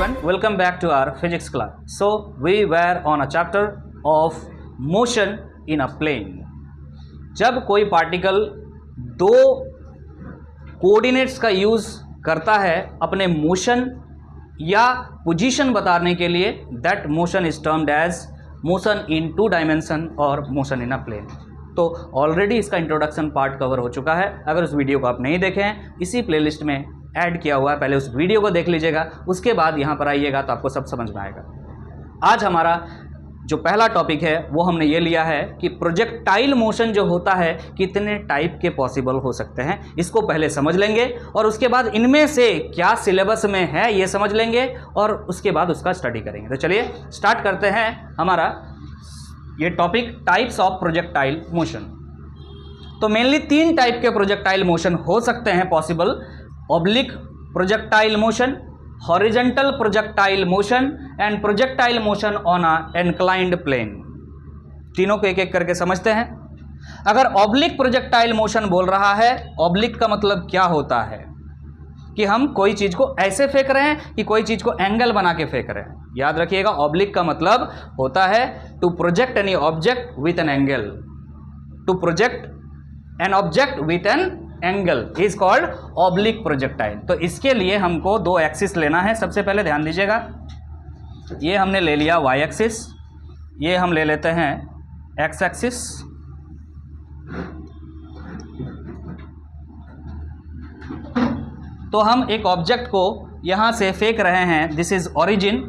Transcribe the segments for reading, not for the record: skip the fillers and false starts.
everyone, welcome back to our physics class. So we were on a chapter of motion in a plane. जब कोई particle दो coordinates का use करता है अपने मोशन या पोजीशन बताने के लिए, that motion is termed as motion in two dimension और मोशन इन अ प्लेन. तो ऑलरेडी इसका इंट्रोडक्शन पार्ट कवर हो चुका है. अगर उस वीडियो को आप नहीं देखे हैं, इसी प्लेलिस्ट में ऐड किया हुआ है, पहले उस वीडियो को देख लीजिएगा, उसके बाद यहाँ पर आइएगा तो आपको सब समझ में आएगा. आज हमारा जो पहला टॉपिक है वो हमने ये लिया है कि प्रोजेक्टाइल मोशन जो होता है कितने टाइप के पॉसिबल हो सकते हैं. इसको पहले समझ लेंगे और उसके बाद इनमें से क्या सिलेबस में है ये समझ लेंगे और उसके बाद उसका स्टडी करेंगे. तो चलिए स्टार्ट करते हैं हमारा ये topic, types of projectile motion. तो मेनली तीन टाइप के प्रोजेक्टाइल मोशन हो सकते हैं possible: oblique projectile motion, horizontal projectile motion and projectile motion on a inclined plane. तीनों को एक एक करके समझते हैं. अगर ऑब्लिक प्रोजेक्टाइल मोशन बोल रहा है, ऑब्लिक का मतलब क्या होता है कि हम कोई चीज को ऐसे फेंक रहे हैं कि कोई चीज को एंगल बना के फेंक रहे हैं. याद रखिएगा, ऑब्लिक का मतलब होता है to project any object with an angle. To project an object with an angle is called oblique projectile. तो इसके लिए हमको दो एक्सिस लेना है. सबसे पहले ध्यान दीजिएगा, ये हमने ले लिया वाई एक्सिस, ये हम ले लेते हैं एक्स एक्सिस. तो हम एक ऑब्जेक्ट को यहां से फेंक रहे हैं, दिस इज ओरिजिन,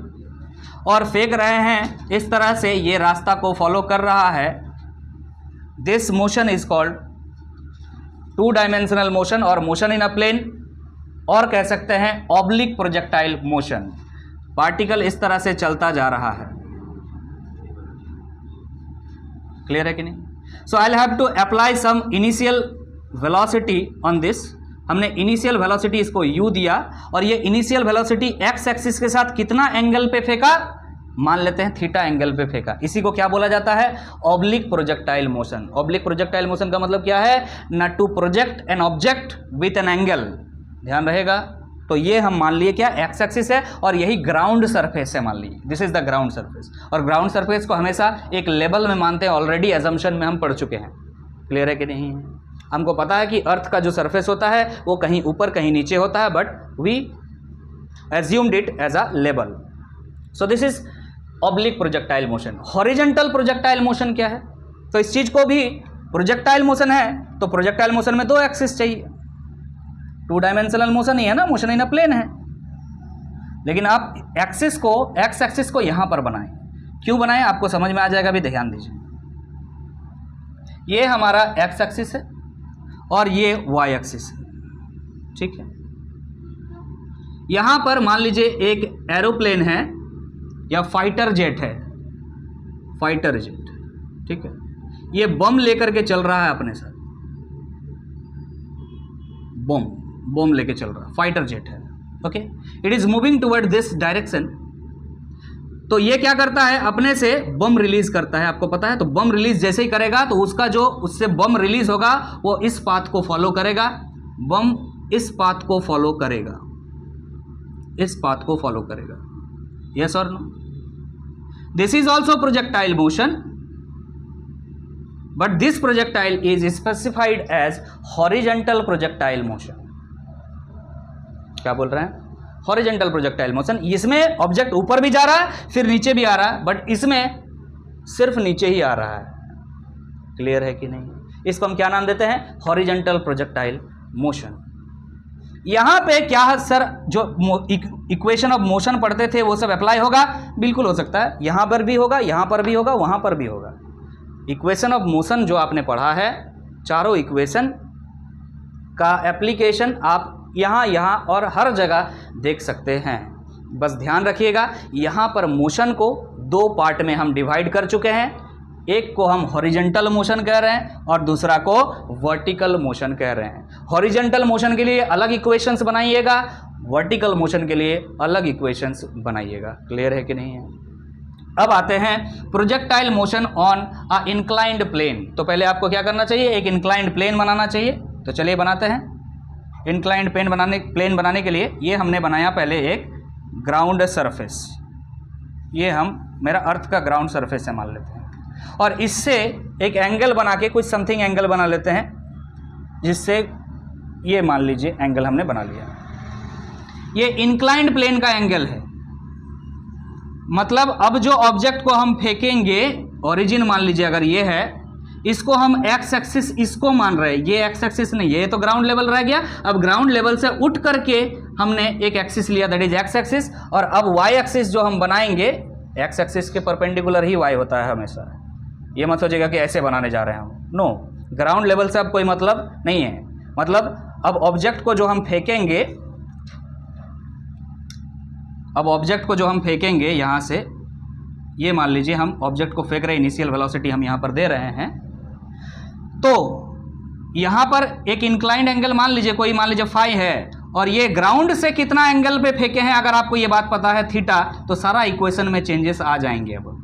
और फेंक रहे हैं इस तरह से, ये रास्ता को फॉलो कर रहा है. This motion is called two dimensional motion और मोशन इन अ प्लेन, और कह सकते हैं ऑब्लिक प्रोजेक्टाइल मोशन. पार्टिकल इस तरह से चलता जा रहा है. क्लियर है कि नहीं? So I will have to apply some initial velocity on this. हमने इनिशियल वेलोसिटी इसको u दिया और ये इनिशियल वेलोसिटी एक्स एक्सिस के साथ कितना एंगल पे फेंका, मान लेते हैं थीटा एंगल पे फेंका. इसी को क्या बोला जाता है? Oblique projectile motion. Oblique projectile motion का मतलब क्या है? ना to project an object with an angle. ध्यान रहेगा. तो ये हम मान लिए क्या, एक्स एक्सिस है और यही ग्राउंड सरफेस है. मान लीजिए this is the ground surface, और ग्राउंड सरफेस को हमेशा एक लेवल में मानते हैं. ऑलरेडी एजम्पशन में हम पढ़ चुके हैं. क्लियर है कि नहीं? हमको पता है कि अर्थ का जो सरफेस होता है वो कहीं ऊपर कहीं नीचे होता है, but we assumed it as a level. So this is oblique projectile motion. Horizontal projectile motion क्या है? तो इस चीज को भी प्रोजेक्टाइल मोशन है तो प्रोजेक्टाइल मोशन में दो एक्सिस चाहिए. टू डायमेंशनल मोशन ही है ना, मोशन इन अ प्लेन है. लेकिन आप एक्सिस को, एक्स एक्सिस को यहां पर बनाएं. क्यों बनाएं आपको समझ में आ जाएगा, भी ध्यान दीजिए. ये हमारा एक्स एक्सिस है और ये वाई एक्सिस है. ठीक है. यहां पर मान लीजिए एक एरोप्लेन है या फाइटर जेट है, फाइटर जेट. ठीक है. ये बम लेकर के चल रहा है अपने साथ, बम लेके चल रहा है, फाइटर जेट है. Okay. It is moving toward this direction. तो ये क्या करता है, अपने से बम रिलीज करता है. आपको पता है, तो बम रिलीज जैसे ही करेगा तो उसका जो उससे बम रिलीज होगा वो इस पाथ को फॉलो करेगा. बम इस पाथ को फॉलो करेगा, इस पाथ को फॉलो करेगा. यस और no? This is also projectile motion, but this projectile is specified as horizontal projectile motion. क्या बोल रहे हैं? Horizontal projectile motion. इसमें ऑब्जेक्ट ऊपर भी जा रहा है फिर नीचे भी आ रहा है, बट इसमें सिर्फ नीचे ही आ रहा है. क्लियर है कि नहीं? इसको हम क्या नाम देते हैं? Horizontal projectile motion. यहां पे क्या है सर, जो इक्वेशन ऑफ मोशन पढ़ते थे वो सब अप्लाई होगा? बिल्कुल हो सकता है. यहां पर भी होगा, यहां पर भी होगा, वहां पर भी होगा. इक्वेशन ऑफ मोशन जो आपने पढ़ा है, चारों इक्वेशन का एप्लीकेशन आप यहाँ और हर जगह देख सकते हैं. बस ध्यान रखिएगा, यहाँ पर मोशन को दो पार्ट में हम डिवाइड कर चुके हैं. एक को हम हॉरिजॉन्टल मोशन कह रहे हैं और दूसरा को वर्टिकल मोशन कह रहे हैं. हॉरिजॉन्टल मोशन के लिए अलग इक्वेशंस बनाइएगा, वर्टिकल मोशन के लिए अलग इक्वेशंस बनाइएगा. क्लियर है कि नहीं है? अब आते हैं projectile motion on a inclined plane. तो पहले आपको क्या करना चाहिए? एक इंक्लाइंड प्लेन बनाना चाहिए. तो चलिए बनाते हैं. इंक्लाइंड प्लेन बनाने के लिए ये हमने बनाया पहले एक ग्राउंड सरफेस, ये हम मेरा अर्थ का ग्राउंड सरफेस है मान लेते हैं, और इससे एक एंगल बना के कुछ समथिंग एंगल बना लेते हैं, जिससे ये मान लीजिए एंगल हमने बना लिया। ये इंक्लाइंड प्लेन का एंगल है, मतलब अब जो ऑब्जेक्ट को हम फेंकेंगे, ओरिजिन मान लीजिए अगर ये है, इसको हम एक्स एक्सिस इसको मान रहे हैं, ये एक्स एक्सिस नहीं, ये तो ग्राउंड लेवल रह गया। अब ग्राउंड लेवल से उठ करके हमने एक एक्सिस लिया, दैट इज एक्स एक्सिस, और अब वाई एक्सिस जो हम बनाएंगे, एक्स एक्सिस के परपेंडिकुलर ही वाई होता है हमेशा। ये मत सोचिएगा कि ऐसे बनाने जा रहे हैं हम, नो, ग्राउंड लेवल से अब कोई मतलब नहीं है। मतलब अब ऑब्जेक्ट को जो हम फेंकेंगे, अब ऑब्जेक्ट को जो हम फेंकेंगे यहां से, ये मान लीजिए हम ऑब्जेक्ट को फेंक रहे हैं, इनिशियल वेलोसिटी हम यहां पर दे रहे हैं, तो यहां पर एक इंक्लाइंड एंगल मान लीजिए, कोई मान लीजिए फाई है, और ये ग्राउंड से कितना एंगल पे फेंके हैं अगर आपको ये बात पता है, थीटा, तो सारा इक्वेशन में चेंजेस आ जाएंगे। अब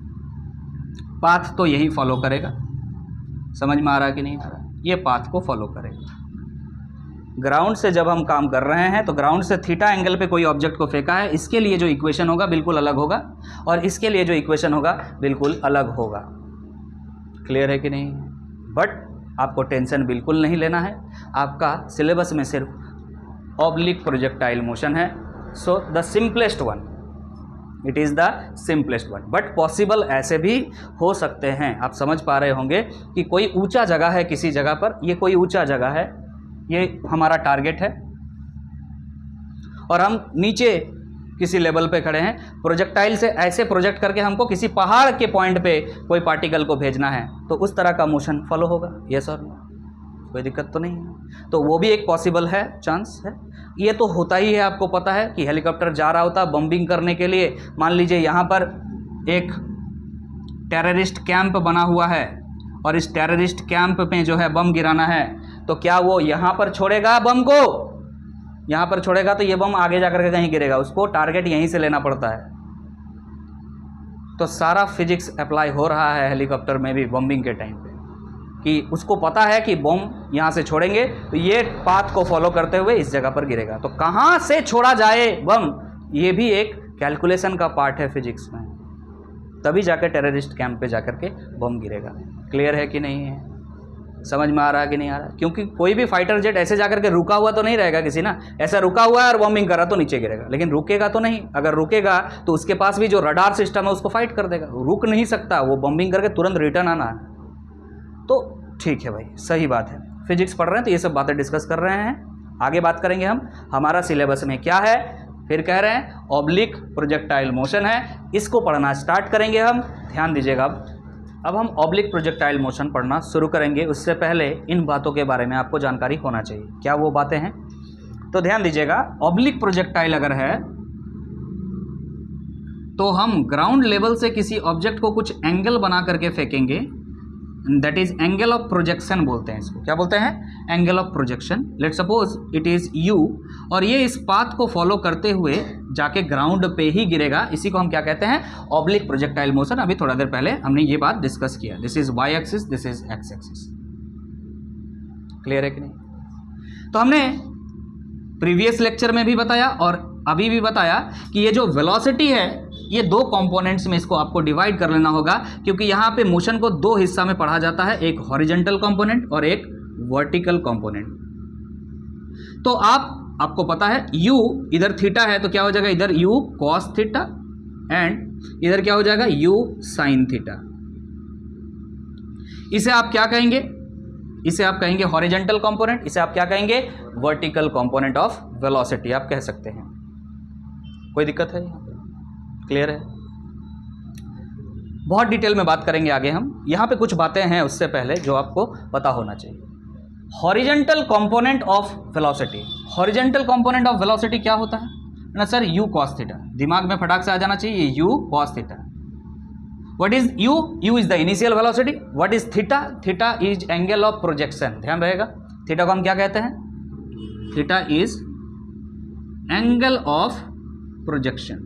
पाथ तो यही फॉलो करेगा, समझ में आ रहा है कि नहीं आ रहा? ये पाथ को फॉलो करेगा। ग्राउंड से जब हम काम कर रहे हैं तो ग्राउंड से थीटा एंगल पे कोई ऑब्जेक्ट को फेंका है, इसके लिए जो इक्वेशन होगा बिल्कुल अलग होगा, और इसके लिए जो इक्वेशन होगा बिल्कुल अलग होगा। क्लियर है कि नहीं? बट आपको टेंशन बिल्कुल नहीं लेना है, आपका सिलेबस में सिर्फ ऑब्लिक प्रोजेक्टाइल मोशन है। So the simplest one, it is the simplest one, but possible ऐसे भी हो सकते हैं। आप समझ पा रहे होंगे कि कोई ऊंचा जगह है किसी जगह पर, ये कोई ऊंचा जगह है, ये हमारा टारगेट है, और हम नीचे किसी लेवल पे खड़े हैं, प्रोजेक्टाइल से ऐसे प्रोजेक्ट करके हमको किसी पहाड़ के पॉइंट पे कोई पार्टिकल को भेजना है, तो उस तरह का मोशन फॉलो होगा। यस और नो? कोई दिक्कत तो नहीं है? तो वो भी एक पॉसिबल है, चांस है। ये तो होता ही है, आपको पता है कि हेलीकॉप्टर जा रहा होता बम्बिंग करने के लिए, मान लीजिए यहाँ पर एक टेररिस्ट कैंप बना हुआ है, और इस टेररिस्ट कैंप पे जो है बम गिराना है, तो क्या वो यहाँ पर छोड़ेगा बम को? यहाँ पर छोड़ेगा तो ये बम आगे जाकर के कहीं गिरेगा, उसको टारगेट यहीं से लेना पड़ता है। तो सारा फिजिक्स अप्लाई हो रहा है हेलीकॉप्टर में भी बम्बिंग के टाइम पे, कि उसको पता है कि बम यहाँ से छोड़ेंगे तो ये पाथ को फॉलो करते हुए इस जगह पर गिरेगा, तो कहाँ से छोड़ा जाए बम, ये भी एक कैलकुलेशन का पार्ट है फिजिक्स में, तभी जाकर टेररिस्ट कैंप पे जाकर के बम गिरेगा। क्लियर है कि नहीं है? समझ में आ रहा है कि नहीं आ रहा? क्योंकि कोई भी फाइटर जेट ऐसे जाकर के रुका हुआ तो नहीं रहेगा किसी ना, ऐसा रुका हुआ है और बॉम्बिंग कर रहा तो नीचे गिरेगा, लेकिन रुकेगा तो नहीं। अगर रुकेगा तो उसके पास भी जो रडार सिस्टम है उसको फाइट कर देगा, रुक नहीं सकता, वो बॉम्बिंग करके तुरंत रिटर्न आना है। तो ठीक है भाई, सही बात है, फिजिक्स पढ़ रहे हैं तो ये सब बातें डिस्कस कर रहे हैं। आगे बात करेंगे हम, हमारा सिलेबस में क्या है, फिर कह रहे हैं ऑब्लिक प्रोजेक्टाइल मोशन है, इसको पढ़ना स्टार्ट करेंगे हम। ध्यान दीजिएगा, अब हम ऑब्लिक प्रोजेक्टाइल मोशन पढ़ना शुरू करेंगे, उससे पहले इन बातों के बारे में आपको जानकारी होना चाहिए। क्या वो बातें हैं? तो ध्यान दीजिएगा, ऑब्लिक प्रोजेक्टाइल अगर है तो हम ग्राउंड लेवल से किसी ऑब्जेक्ट को कुछ एंगल बना करके फेंकेंगे, that is angle of projection बोलते हैं इसको। क्या बोलते हैं? Angle of projection. Let suppose it is u, और ये इस पाथ को फॉलो करते हुए जाके ग्राउंड पे ही गिरेगा, इसी को हम क्या कहते हैं? Oblique projectile motion. अभी थोड़ा देर पहले हमने ये बात डिस्कस किया, this is Y axis, this is X axis. Clear है कि नहीं? तो हमने प्रीवियस लेक्चर में भी बताया और अभी भी बताया कि ये जो वेलोसिटी है, ये दो कंपोनेंट्स में इसको आपको डिवाइड कर लेना होगा, क्योंकि यहाँ पे मोशन को दो हिस्सा में पढ़ा जाता है, एक हॉरिजॉन्टल कंपोनेंट और एक वर्टिकल कंपोनेंट। तो आपको पता है u इधर थीटा है तो क्या हो जाएगा, इधर u cos थीटा, एंड इधर क्या हो जाएगा u sin थीटा। इसे आप क्या कहेंगे? इसे आप कहेंगे हॉरिजॉन्टल कंपोनेंट, इसे आप क्या कहेंगे? वर्टिकल कंपोनेंट ऑफ वेलोसिटी आप कह सकते हैं। कोई दिक्कत है? क्लियर है? बहुत डिटेल में बात करेंगे आगे हम। यहाँ पे कुछ बातें हैं उससे पहले जो आपको पता होना चाहिए। Horizontal component of velocity, horizontal component of velocity क्या होता है ना सर? u cos theta. दिमाग में फटाक से आ जाना चाहिए, u cos theta. What is u? u is the initial velocity. What is theta? Theta is angle of projection. ध्यान रहेगा, थीटा को हम क्या कहते हैं? Theta is angle of projection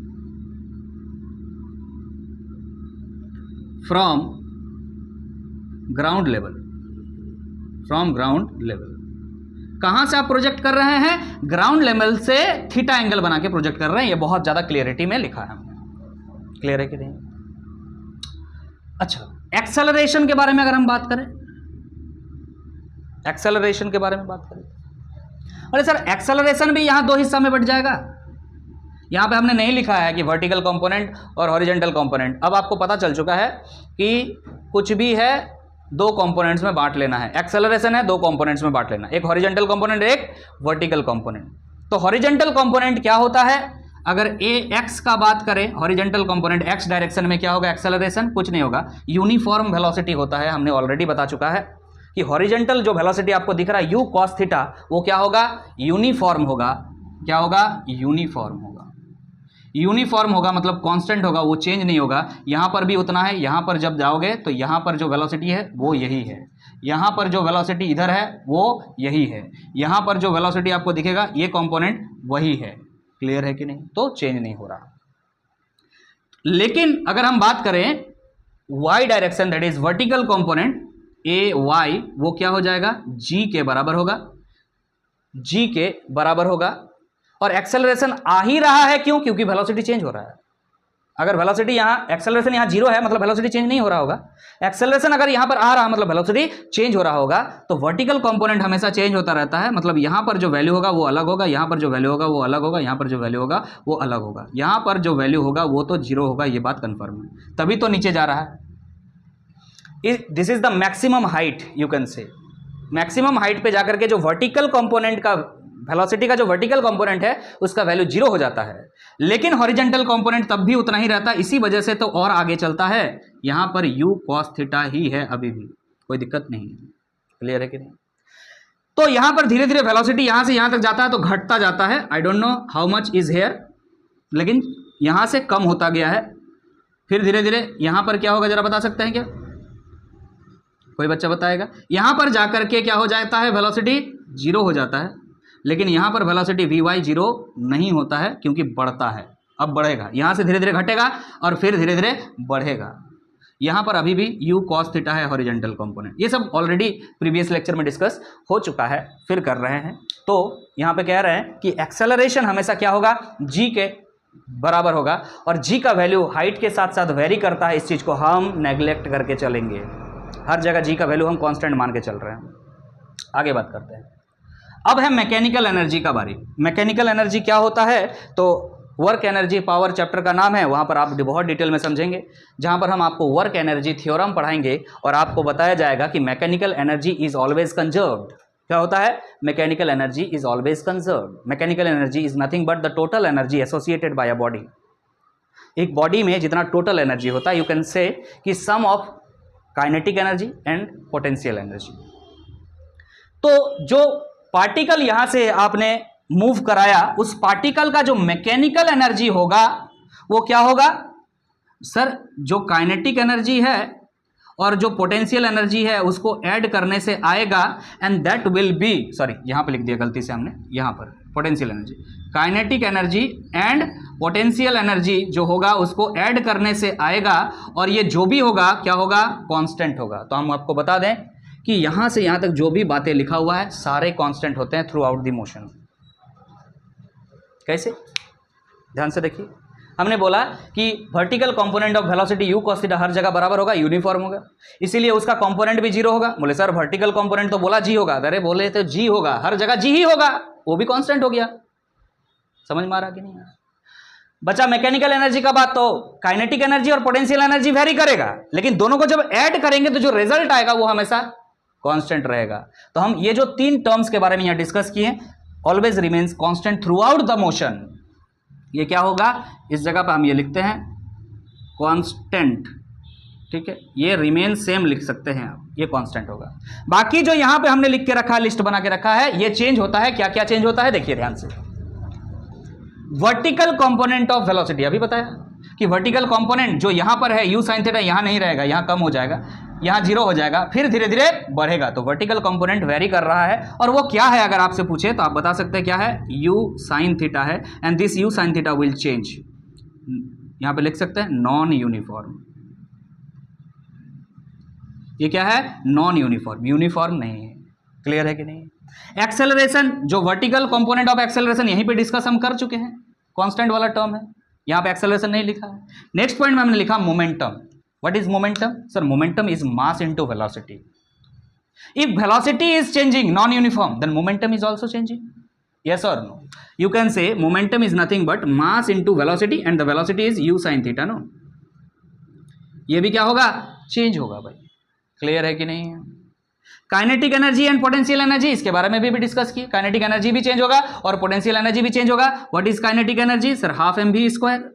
from ground level, from ground level. कहां से आप प्रोजेक्ट कर रहे हैं? ग्राउंड लेवल से थीटा एंगल बना के प्रोजेक्ट कर रहे हैं। ये बहुत ज्यादा क्लियरिटी में लिखा है। क्लियर है कि नहीं? अच्छा, एक्सेलरेशन के बारे में अगर हम बात करें, एक्सेलरेशन के बारे में बात करें, अरे सर एक्सेलरेशन भी यहां दो हिस्सा में बट जाएगा। यहां पे हमने नहीं लिखा है कि वर्टिकल कंपोनेंट और हॉरिजॉन्टल कंपोनेंट। अब आपको पता चल चुका है कि कुछ भी है दो कंपोनेंट्स में बांट लेना है। एक्सेलरेशन है दो कंपोनेंट्स में बांट लेना, एक हॉरिजॉन्टल कंपोनेंट, एक वर्टिकल कंपोनेंट। तो हॉरिजॉन्टल कंपोनेंट क्या होता है? अगर ए एक्स का बात करें, हॉरिजॉन्टल कंपोनेंट एक्स डायरेक्शन में क्या होगा? एक्सेलरेशन कुछ नहीं होगा, यूनिफॉर्म वेलोसिटी होता है। हमने ऑलरेडी बता चुका है कि हॉरिजॉन्टल जो वेलोसिटी आपको दिख रहा है यू कॉस थीटा, वो क्या होगा? यूनिफॉर्म होगा। क्या होगा? यूनिफॉर्म होगा। यूनिफॉर्म होगा मतलब कांस्टेंट होगा, वो चेंज नहीं होगा। यहां पर भी उतना है, यहां पर जब जाओगे तो यहां पर जो वेलोसिटी है वो यही है, यहां पर जो वेलोसिटी इधर है वो यही है, यहां पर जो वेलोसिटी आपको दिखेगा ये कंपोनेंट वही है। क्लियर है कि नहीं? तो चेंज नहीं हो रहा। लेकिन अगर हम बात करें y direction, that is vertical component A Y, वो क्या हो जाएगा? g के बराबर होगा, g के बराबर होगा। और एक्सेलरेशन आ ही रहा है, क्यों? क्योंकि वेलोसिटी चेंज हो रहा है। अगर वेलोसिटी यहाँ, एक्सेलरेशन यहाँ जीरो है मतलब वेलोसिटी चेंज नहीं हो रहा होगा। एक्सेलरेशन अगर यहाँ पर आ रहा है मतलब वेलोसिटी चेंज हो रहा होगा। तो वर्टिकल कंपोनेंट हमेशा चेंज होता रहता है, मतलब यहाँ पर जो वैल्यू होगा वो अलग होगा, यहाँ पर जो वैल्यू होगा वो अलग होगा, यहाँ पर जो वैल्यू होगा वो अलग होगा। यहाँ पर जो वैल्यू होगा वो तो जीरो होगा, ये बात कन्फर्म है, तभी तो नीचे जा रहा है। This is the maximum height, you can से। मैक्सिमम हाइट पे जाकर के जो वर्टिकल कंपोनेंट का वेलोसिटी का जो वर्टिकल कंपोनेंट है उसका वैल्यू जीरो हो जाता है, लेकिन हॉरिजॉन्टल कंपोनेंट तब भी उतना ही रहता है। इसी वजह से तो और आगे चलता है, यहां पर u cos थीटा ही है, अभी भी कोई दिक्कत नहीं है। क्लियर है कि नहीं? तो यहां पर धीरे धीरे वेलोसिटी यहां से यहां तक जाता है तो घटता जाता है। I don't know how much is here, लेकिन यहां से कम होता गया है। फिर धीरे धीरे यहां पर क्या होगा जरा बता सकते हैं क्या? कोई बच्चा बताएगा? यहां पर जाकर के क्या हो जाता है? वेलोसिटी जीरो हो जाता है, लेकिन यहां पर वेलोसिटी वी वाई जीरो नहीं होता है क्योंकि बढ़ता है। अब बढ़ेगा, यहां से धीरे धीरे घटेगा और फिर धीरे धीरे बढ़ेगा। यहां पर अभी भी u cos थीटा है हॉरिजॉन्टल कंपोनेंट। ये सब ऑलरेडी प्रीवियस लेक्चर में डिस्कस हो चुका है, फिर कर रहे हैं। तो यहां पे कह रहे हैं कि एक्सेलरेशन हमेशा क्या होगा? g के बराबर होगा, और g का वैल्यू हाइट के साथ साथ वेरी करता है। इस चीज को हम नेग्लेक्ट करके चलेंगे, हर जगह g का वैल्यू हम कांस्टेंट मान के चल रहे हैं। आगे बात करते हैं। अब है मैकेनिकल एनर्जी का बारी। मैकेनिकल एनर्जी क्या होता है? तो वर्क एनर्जी पावर चैप्टर का नाम है, वहां पर आप बहुत डिटेल में समझेंगे, जहां पर हम आपको वर्क एनर्जी थ्योरम पढ़ाएंगे और आपको बताया जाएगा कि mechanical energy is always conserved. क्या होता है? Mechanical energy is always conserved. Mechanical energy is nothing but the total energy associated by a body. एक बॉडी में जितना टोटल एनर्जी होता है, यू कैन से कि sum of kinetic energy and potential energy. तो जो पार्टिकल यहां से आपने मूव कराया, उस पार्टिकल का जो मैकेनिकल एनर्जी होगा वो क्या होगा? सर जो काइनेटिक एनर्जी है और जो पोटेंशियल एनर्जी है उसको ऐड करने से आएगा, and that will be, sorry यहां पे लिख दिया गलती से हमने, यहां पर potential energy, kinetic energy and potential energy जो होगा उसको ऐड करने से आएगा, और ये जो भी होगा क्या होगा? कांस्टेंट होगा। तो हम आपको बता दें कि यहां से यहां तक जो भी बातें लिखा हुआ है सारे कांस्टेंट होते हैं थ्रू आउट द मोशन। कैसे? ध्यान से देखिए, हमने बोला कि vertical component of velocity u cos theta हर जगह बराबर होगा, यूनिफॉर्म होगा, इसीलिए उसका कंपोनेंट भी जीरो होगा। बोले सर वर्टिकल कंपोनेंट तो बोला g होगा, अरे बोले तो g होगा, हर जगह g ही होगा, वो भी कांस्टेंट हो गया। समझ में आ रहा कि नहीं? बचा मैकेनिकल एनर्जी का बात, तो काइनेटिक एनर्जी और पोटेंशियल एनर्जी वेरी करेगा, लेकिन दोनों को जब ऐड करेंगे तो जो रिजल्ट आएगा वो हमेशा कांस्टेंट रहेगा। तो हम ये जो तीन टर्म्स के बारे में यहां डिस्कस किए, always remains constant through out the motion, ये क्या होगा? इस जगह पर हम ये लिखते हैं कांस्टेंट, ठीक है, ये रिमेन सेम लिख सकते हैं आप, ये कांस्टेंट होगा। बाकी जो यहां पे हमने लिख के रखा है, लिस्ट बना के रखा है, ये चेंज होता है। क्या क्या चेंज होता है देखिए ध्यान से। वर्टिकल कंपोनेंट ऑफ वेलोसिटी, अभी बताया कि वर्टिकल कंपोनेंट जो यहां पर है u sin थीटा, यहां नहीं रहेगा, यहां कम हो जाएगा, यहां जीरो हो जाएगा, फिर धीरे धीरे बढ़ेगा। तो वर्टिकल कंपोनेंट वेरी कर रहा है, और वो क्या है अगर आपसे पूछे तो आप बता सकते हैं क्या है? u sin थीटा है, and this u sin theta will change. यहां पे लिख सकते हैं नॉन यूनिफॉर्म। ये क्या है? नॉन यूनिफॉर्म, यूनिफॉर्म नहीं है। क्लियर है कि नहीं? एक्सेलरेशन, जो वर्टिकल कंपोनेंट ऑफ एक्सेलरेशन यहीं पे डिस्कस हम कर चुके हैं, कांस्टेंट वाला टर्म है, यहां पे एक्सेलरेशन नहीं लिखा है। नेक्स्ट पॉइंट में हमने लिखा momentum. What is momentum? Sir momentum is mass into velocity. If velocity is changing non uniform then momentum is also changing, yes or no? You can say momentum is nothing but mass into velocity and the velocity is u sin theta, no? ये भी क्या होगा? Change होगा भाई। Clear है कि नहीं? Kinetic energy and potential energy, इसके बारे में भी डिस्कस किए। काइनेटिक एनर्जी भी चेंज होगा और पोटेंशियल एनर्जी भी चेंज होगा। What is kinetic energy? Sir half M V square.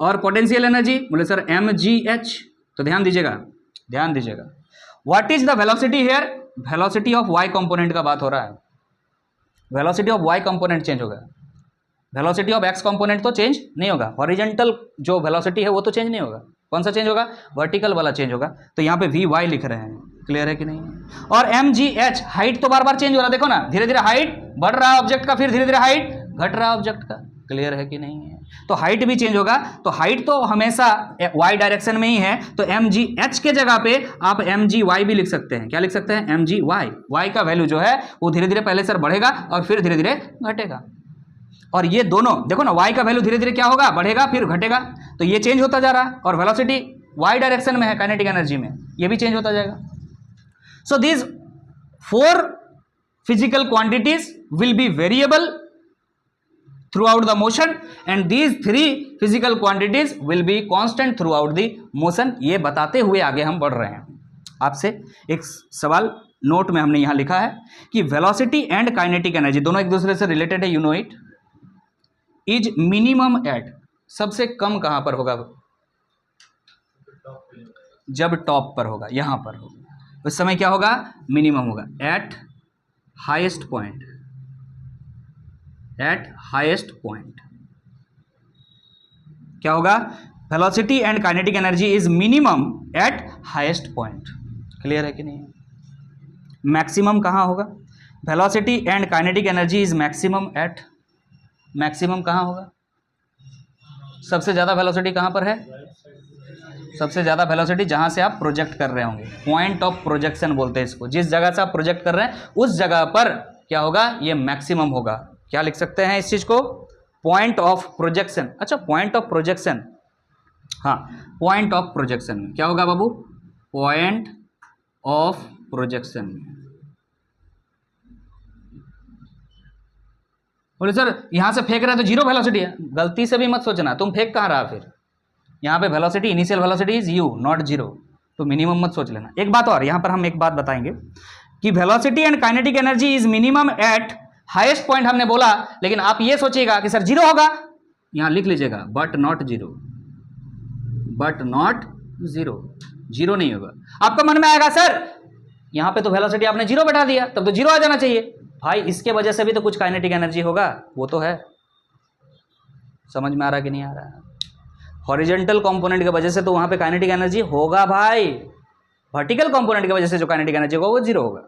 और पोटेंशियल एनर्जी बोले सर एम जी एच। तो ध्यान दीजिएगा, ध्यान दीजिएगा। What is the velocity here? Velocity of Y component का बात हो रहा है। Velocity of Y component change होगा, वेलोसिटी ऑफ एक्स कंपोनेंट तो चेंज नहीं होगा। हॉरिजॉन्टल जो वेलोसिटी है वो तो चेंज नहीं होगा। कौन सा चेंज होगा? वर्टिकल वाला चेंज होगा। तो यहाँ पे वी वाई लिख रहे हैं। क्लियर है कि नहीं? और एम जी एच, हाइट तो बार बार चेंज हो रहा है। देखो ना, धीरे धीरे हाइट बढ़ रहा है ऑब्जेक्ट का, फिर धीरे धीरे हाइट घट रहा है ऑब्जेक्ट का। क्लियर है कि नहीं है? तो हाइट भी चेंज होगा। तो हाइट तो हमेशा वाई डायरेक्शन में ही है, तो एम जी एच के जगह पे आप एम जी वाई भी लिख सकते हैं। क्या लिख सकते हैं? M G Y. वाई का वैल्यू जो है वो धीरे धीरे पहले सर बढ़ेगा और फिर धीरे धीरे घटेगा। और ये दोनों देखो ना, वाई का वैल्यू धीरे धीरे क्या होगा? बढ़ेगा फिर घटेगा। तो ये चेंज होता जा रहा है और वेलोसिटी वाई डायरेक्शन में है काइनेटिक एनर्जी में, ये भी चेंज होता जाएगा। So this 4 physical quantities will be variable throughout the motion and these 3 physical quantities will be constant throughout the motion। ये बताते हुए आगे हम बढ़ रहे हैं। आपसे एक सवाल नोट में हमने यहां लिखा है कि वेलोसिटी एंड काइनेटिक एनर्जी दोनों एक दूसरे से रिलेटेड है, you know it. Is minimum at, सबसे कम कहां पर होगा? जब टॉप पर होगा, यहां पर होगा, उस समय क्या होगा? मिनिमम होगा। At highest point, at highest point क्या होगा? Velocity and kinetic energy is minimum at highest point. Clear है कि नहीं? मैक्सिमम कहां होगा? Velocity and kinetic energy is maximum at, maximum कहां होगा? सबसे ज्यादा वेलोसिटी कहां पर है? सबसे ज्यादा वेलोसिटी जहां से आप प्रोजेक्ट कर रहे होंगे, पॉइंट ऑफ प्रोजेक्शन बोलते हैं इसको। जिस जगह से आप प्रोजेक्ट कर रहे हैं उस जगह पर क्या होगा? ये मैक्सिमम होगा। क्या लिख सकते हैं इस चीज को? Point of projection. अच्छा, पॉइंट ऑफ प्रोजेक्शन, हाँ, पॉइंट ऑफ प्रोजेक्शन में क्या होगा बाबू? पॉइंट ऑफ प्रोजेक्शन में। बोले सर यहां से फेंक रहे हैं तो जीरो वेलोसिटी है। गलती से भी मत सोचना, तुम फेंक कहां रहा फिर? यहां पे velocity, initial velocity is you, not zero. तो मिनिमम मत सोच लेना। एक बात और, यहां पर हम एक बात बताएंगे कि velocity and kinetic energy is minimum at highest point हमने बोला, लेकिन आप ये सोचिएगा कि सर जीरो होगा, यहां लिख लीजिएगा but not zero, but not zero, zero नहीं होगा। आपका मन में आएगा सर यहां पे तो वेलोसिटी आपने जीरो बैठा दिया, तब तो जीरो आ जाना चाहिए। भाई इसके वजह से भी तो कुछ काइनेटिक एनर्जी होगा, वो तो है। समझ में आ रहा कि नहीं आ रहा? हॉरिजॉन्टल कंपोनेंट की वजह से तो वहां पे काइनेटिक एनर्जी होगा भाई, वर्टिकल कंपोनेंट की वजह से जो काइनेटिक एनर्जी होगा वो जीरो होगा,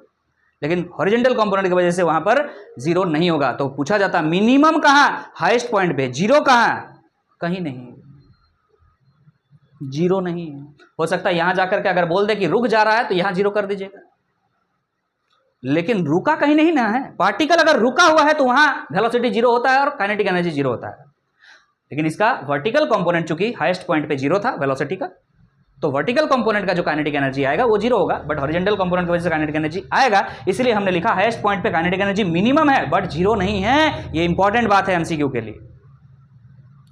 लेकिन हॉरिजॉन्टल कंपोनेंट की वजह से वहां पर जीरो नहीं होगा। तो पूछा जाता मिनिमम कहां? हाईएस्ट पॉइंट पे। जीरो कहां? कहीं नहीं, जीरो नहीं है। हो सकता है यहां जाकर के अगर बोल दे कि रुक जा रहा है तो यहां जीरो कर दीजिएगा, लेकिन रुका कहीं नहीं ना है। पार्टिकल अगर रुका हुआ है तो वहां वेलोसिटी जीरो होता है और काइनेटिक एनर्जी जीरो होता है। लेकिन इसका वर्टिकल कंपोनेंट चूंकि हाईएस्ट पॉइंट पे जीरो था वेलोसिटी का, तो वर्टिकल कंपोनेंट का जो काइनेटिक एनर्जी आएगा वो जीरो होगा, बट हॉरिजॉन्टल कंपोनेंट की वजह से काइनेटिक एनर्जी आएगा। इसलिए हमने लिखा हाईएस्ट पॉइंट पे काइनेटिक एनर्जी मिनिमम है बट जीरो नहीं है। ये इंपॉर्टेंट बात है एमसीक्यू के लिए।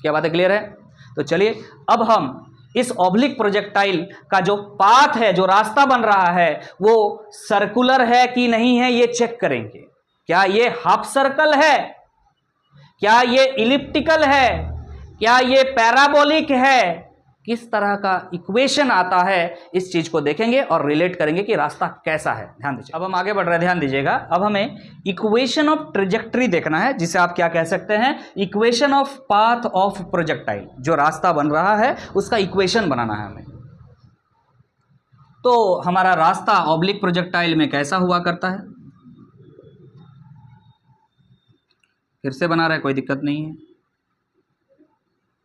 क्या बात है? क्लियर है? तो चलिए अब हम इस ऑब्लिक प्रोजेक्टाइल का जो पाथ है, जो रास्ता बन रहा है, वो सर्कुलर है कि नहीं है ये चेक करेंगे। क्या ये हाफ सर्कल है? क्या ये इलिप्टिकल है? क्या ये पैराबोलिक है? किस तरह का इक्वेशन आता है, इस चीज को देखेंगे और रिलेट करेंगे कि रास्ता कैसा है। ध्यान दीजिए, अब हम आगे बढ़ रहे हैं, ध्यान दीजिएगा। अब हमें इक्वेशन ऑफ ट्रेजेक्टरी देखना है, जिसे आप क्या कह सकते हैं? Equation of path of projectile. जो रास्ता बन रहा है उसका इक्वेशन बनाना है हमें। तो हमारा रास्ता ऑब्लिक प्रोजेक्टाइल में कैसा हुआ करता है? फिर से बना रहे, कोई दिक्कत नहीं है।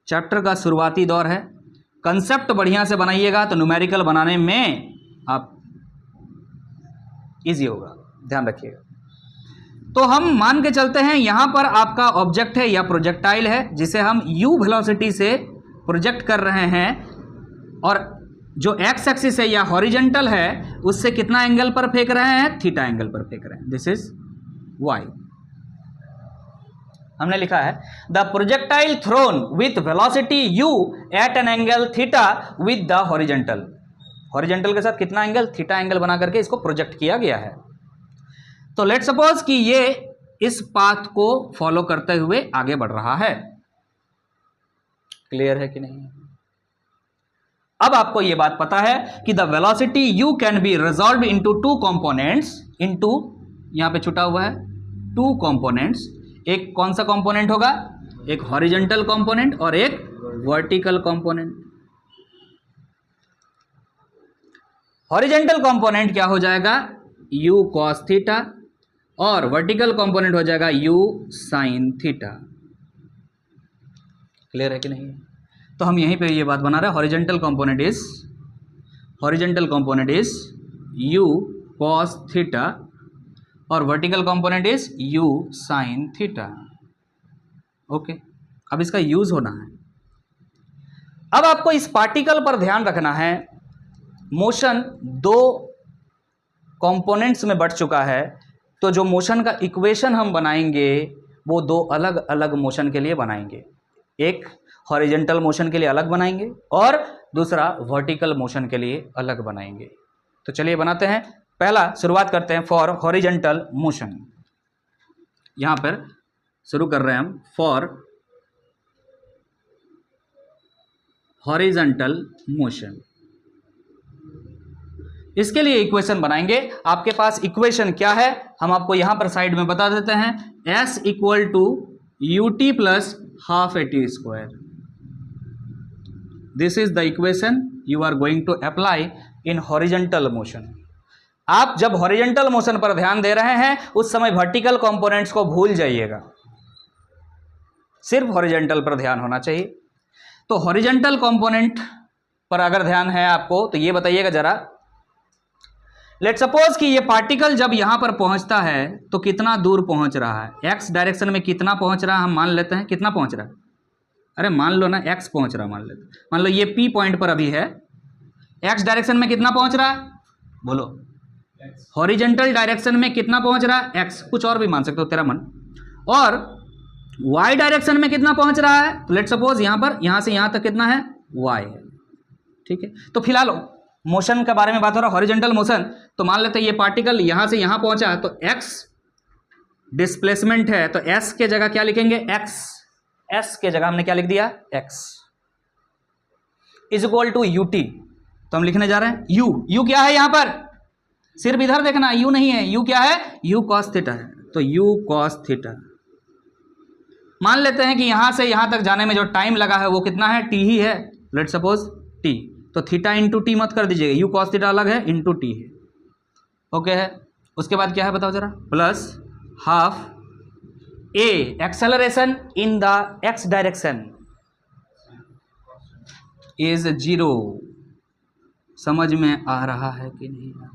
चैप्टर का शुरुआती दौर है, कंसेप्ट बढ़िया से बनाइएगा तो न्यूमेरिकल बनाने में आप इजी होगा, ध्यान रखिएगा। तो हम मान के चलते हैं यहां पर आपका ऑब्जेक्ट है या प्रोजेक्टाइल है जिसे हम u वेलोसिटी से प्रोजेक्ट कर रहे हैं, और जो x एक्सिस है या हॉरिजेंटल है उससे कितना एंगल पर फेंक रहे हैं, थीटा एंगल पर फेंक रहे हैं। This is y। हमने लिखा है the projectile thrown with velocity u at an angle theta with the horizontal. Horizontal के साथ कितना एंगल, थीटा एंगल बना करके इसको प्रोजेक्ट किया गया है। तो लेट सपोज कि ये इस पाथ को फॉलो करते हुए आगे बढ़ रहा है। क्लियर है कि नहीं? अब आपको यह बात पता है कि the velocity u can be resolve into two components, into यहां पे छुटा हुआ है टू कंपोनेंट्स। एक कौन सा कंपोनेंट होगा, एक हॉरिजेंटल कंपोनेंट और एक वर्टिकल कंपोनेंट। हॉरिजेंटल कंपोनेंट क्या हो जाएगा, u cos थीटा, और वर्टिकल कंपोनेंट हो जाएगा u sin थीटा। क्लियर है कि नहीं? तो हम यहीं पे ये बात बना रहे हैं, horizontal component is u cos theta और vertical component is u sin theta. Okay, अब इसका यूज होना है। अब आपको इस पार्टिकल पर ध्यान रखना है, मोशन दो कंपोनेंट्स में बढ़ चुका है, तो जो मोशन का इक्वेशन हम बनाएंगे वो दो अलग अलग मोशन के लिए बनाएंगे। एक हॉरिजेंटल मोशन के लिए अलग बनाएंगे और दूसरा वर्टिकल मोशन के लिए अलग बनाएंगे। तो चलिए बनाते हैं। पहला शुरुआत करते हैं फॉर हॉरिजेंटल मोशन। यहां पर शुरू कर रहे हैं हम फॉर हॉरिजेंटल मोशन। इसके लिए इक्वेशन बनाएंगे। आपके पास इक्वेशन क्या है हम आपको यहां पर साइड में बता देते हैं। S equal to ut plus half AT square. This is the equation you are going to apply in horizontal motion. आप जब हॉरिजेंटल मोशन पर ध्यान दे रहे हैं उस समय वर्टिकल कंपोनेंट्स को भूल जाइएगा, सिर्फ हॉरिजेंटल पर ध्यान होना चाहिए। तो हॉरिजेंटल कंपोनेंट पर अगर ध्यान है आपको तो ये बताइएगा जरा, लेट सपोज कि ये पार्टिकल जब यहां पर पहुंचता है तो कितना दूर पहुंच रहा है, एक्स डायरेक्शन में कितना पहुंच रहा है, हम मान लेते हैं कितना पहुंच रहा है, अरे मान लो ना एक्स पहुंच रहा, मान लेते, मान लो ये पी पॉइंट पर अभी है, एक्स डायरेक्शन में कितना पहुंच रहा है, बोलो। हॉरिजेंटल डायरेक्शन में कितना पहुंच रहा है, एक्स, कुछ और भी मान सकते हो तेरा मन। और वाई डायरेक्शन में कितना पहुंच रहा है, तो लेट सपोज यहां पर यहां से यहां तक कितना है, वाई है। ठीक है, तो फिलहाल मोशन के बारे में बात हो रहा है, हॉरिजेंटल मोशन। तो मान लेते हैं ये पार्टिकल यहां से यहां पहुंचा है, तो x डिस्प्लेसमेंट है, तो s के जगह क्या लिखेंगे, x, s के जगह हमने क्या लिख दिया, x is equal to ut। तो हम लिखने जा रहे हैं u क्या है यहां पर, सिर्फ इधर देखना, u नहीं है, u क्या है, u cos थीटा है, तो u cos थीटा। मान लेते हैं कि यहां से यहां तक जाने में जो टाइम लगा है वो कितना है, t ही है, लेट सपोज t। तो थीटा इंटू टी मत कर दीजिएगा, u cos थीटा अलग है, इंटू टी है। ओके है, उसके बाद क्या है बताओ जरा, plus half a acceleration in the x direction is 0। समझ में आ रहा है कि नहीं आ रहा है?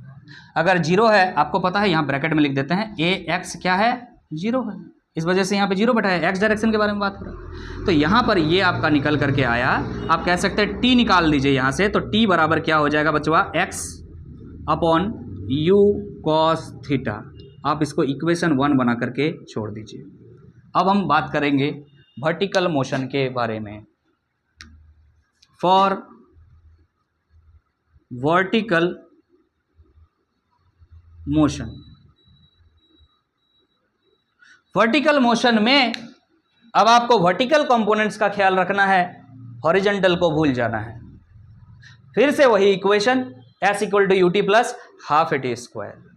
अगर 0 है, आपको पता है, यहां ब्रैकेट में लिख देते हैं ax क्या है, 0 है, इस वजह से यहाँ पे 0 बैठा है, एक्स डायरेक्शन के बारे में बात हो रहा है। तो यहाँ पर ये आपका निकल करके आया, आप कह सकते हैं t निकाल दीजिए यहाँ से, तो t बराबर क्या हो जाएगा बचवा, x upon u cos theta. आप इसको इक्वेशन 1 बना करके छोड़ दीजिए। अब हम बात करेंगे वर्टिकल मोशन के बारे में। For vertical motion, vertical motion में अब आपको वर्टिकल कंपोनेंट्स का ख्याल रखना है, हॉरिजेंटल को भूल जाना है। फिर से वही equation s equal to ut plus half AT square.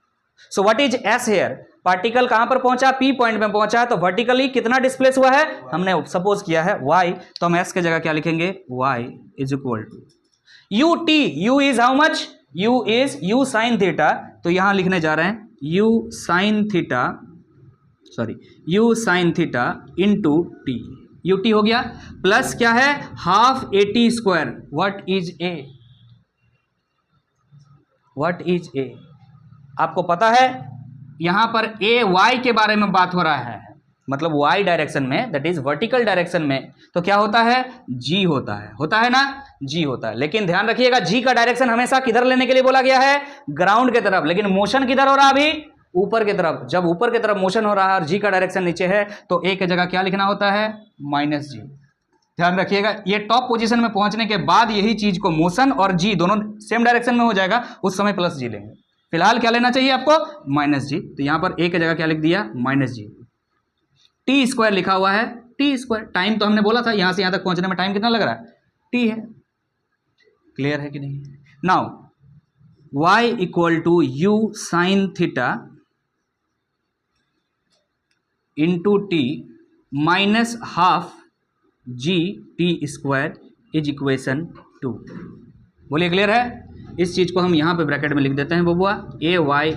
So what is s here, particle कहां पर पहुंचा, p पॉइंट में पहुंचा है, तो वर्टिकली कितना डिस्प्लेस हुआ है, हमने सपोज किया है y, तो हम s के जगह क्या लिखेंगे, y is equal to ut, u is how much, u is u sin theta, तो यहां लिखने जा रहे हैं u sin theta, sorry u sin theta into T, ut हो गया, प्लस क्या है, half AT square. What is a, what is a, आपको पता है यहां पर ए वाई के बारे में बात हो रहा है, मतलब वाई डायरेक्शन में, दैट इज वर्टिकल डायरेक्शन में, तो क्या होता है, जी होता है ना, जी होता है। लेकिन ध्यान रखिएगा जी का डायरेक्शन हमेशा किधर लेने के लिए बोला गया है, ग्राउंड की तरफ। लेकिन मोशन किधर हो रहा है अभी, ऊपर की तरफ। जब ऊपर की तरफ मोशन हो रहा है और जी का डायरेक्शन नीचे है तो ए की जगह क्या लिखना होता है, माइनस जी। ध्यान रखिएगा, ये टॉप पोजीशन में पहुंचने के बाद यही चीज को मोशन और जी दोनों सेम डायरेक्शन में हो जाएगा, उस समय प्लस जी लेंगे। फिलहाल क्या लेना चाहिए आपको, माइनस जी। तो यहां पर ए की जगह क्या लिख दिया, माइनस जी। टी स्क्वायर लिखा हुआ है, टी स्क्वायर, टाइम तो हमने बोला था यहां से यहां तक पहुंचने में टाइम कितना लग रहा है, टी है। क्लियर है कि नहीं। Now y equal to U sine theta into T minus half G T square is equation 2। बोलिए क्लियर है। इस चीज को हम यहां पे ब्रैकेट में लिख देते हैं बबुआ, ए वाई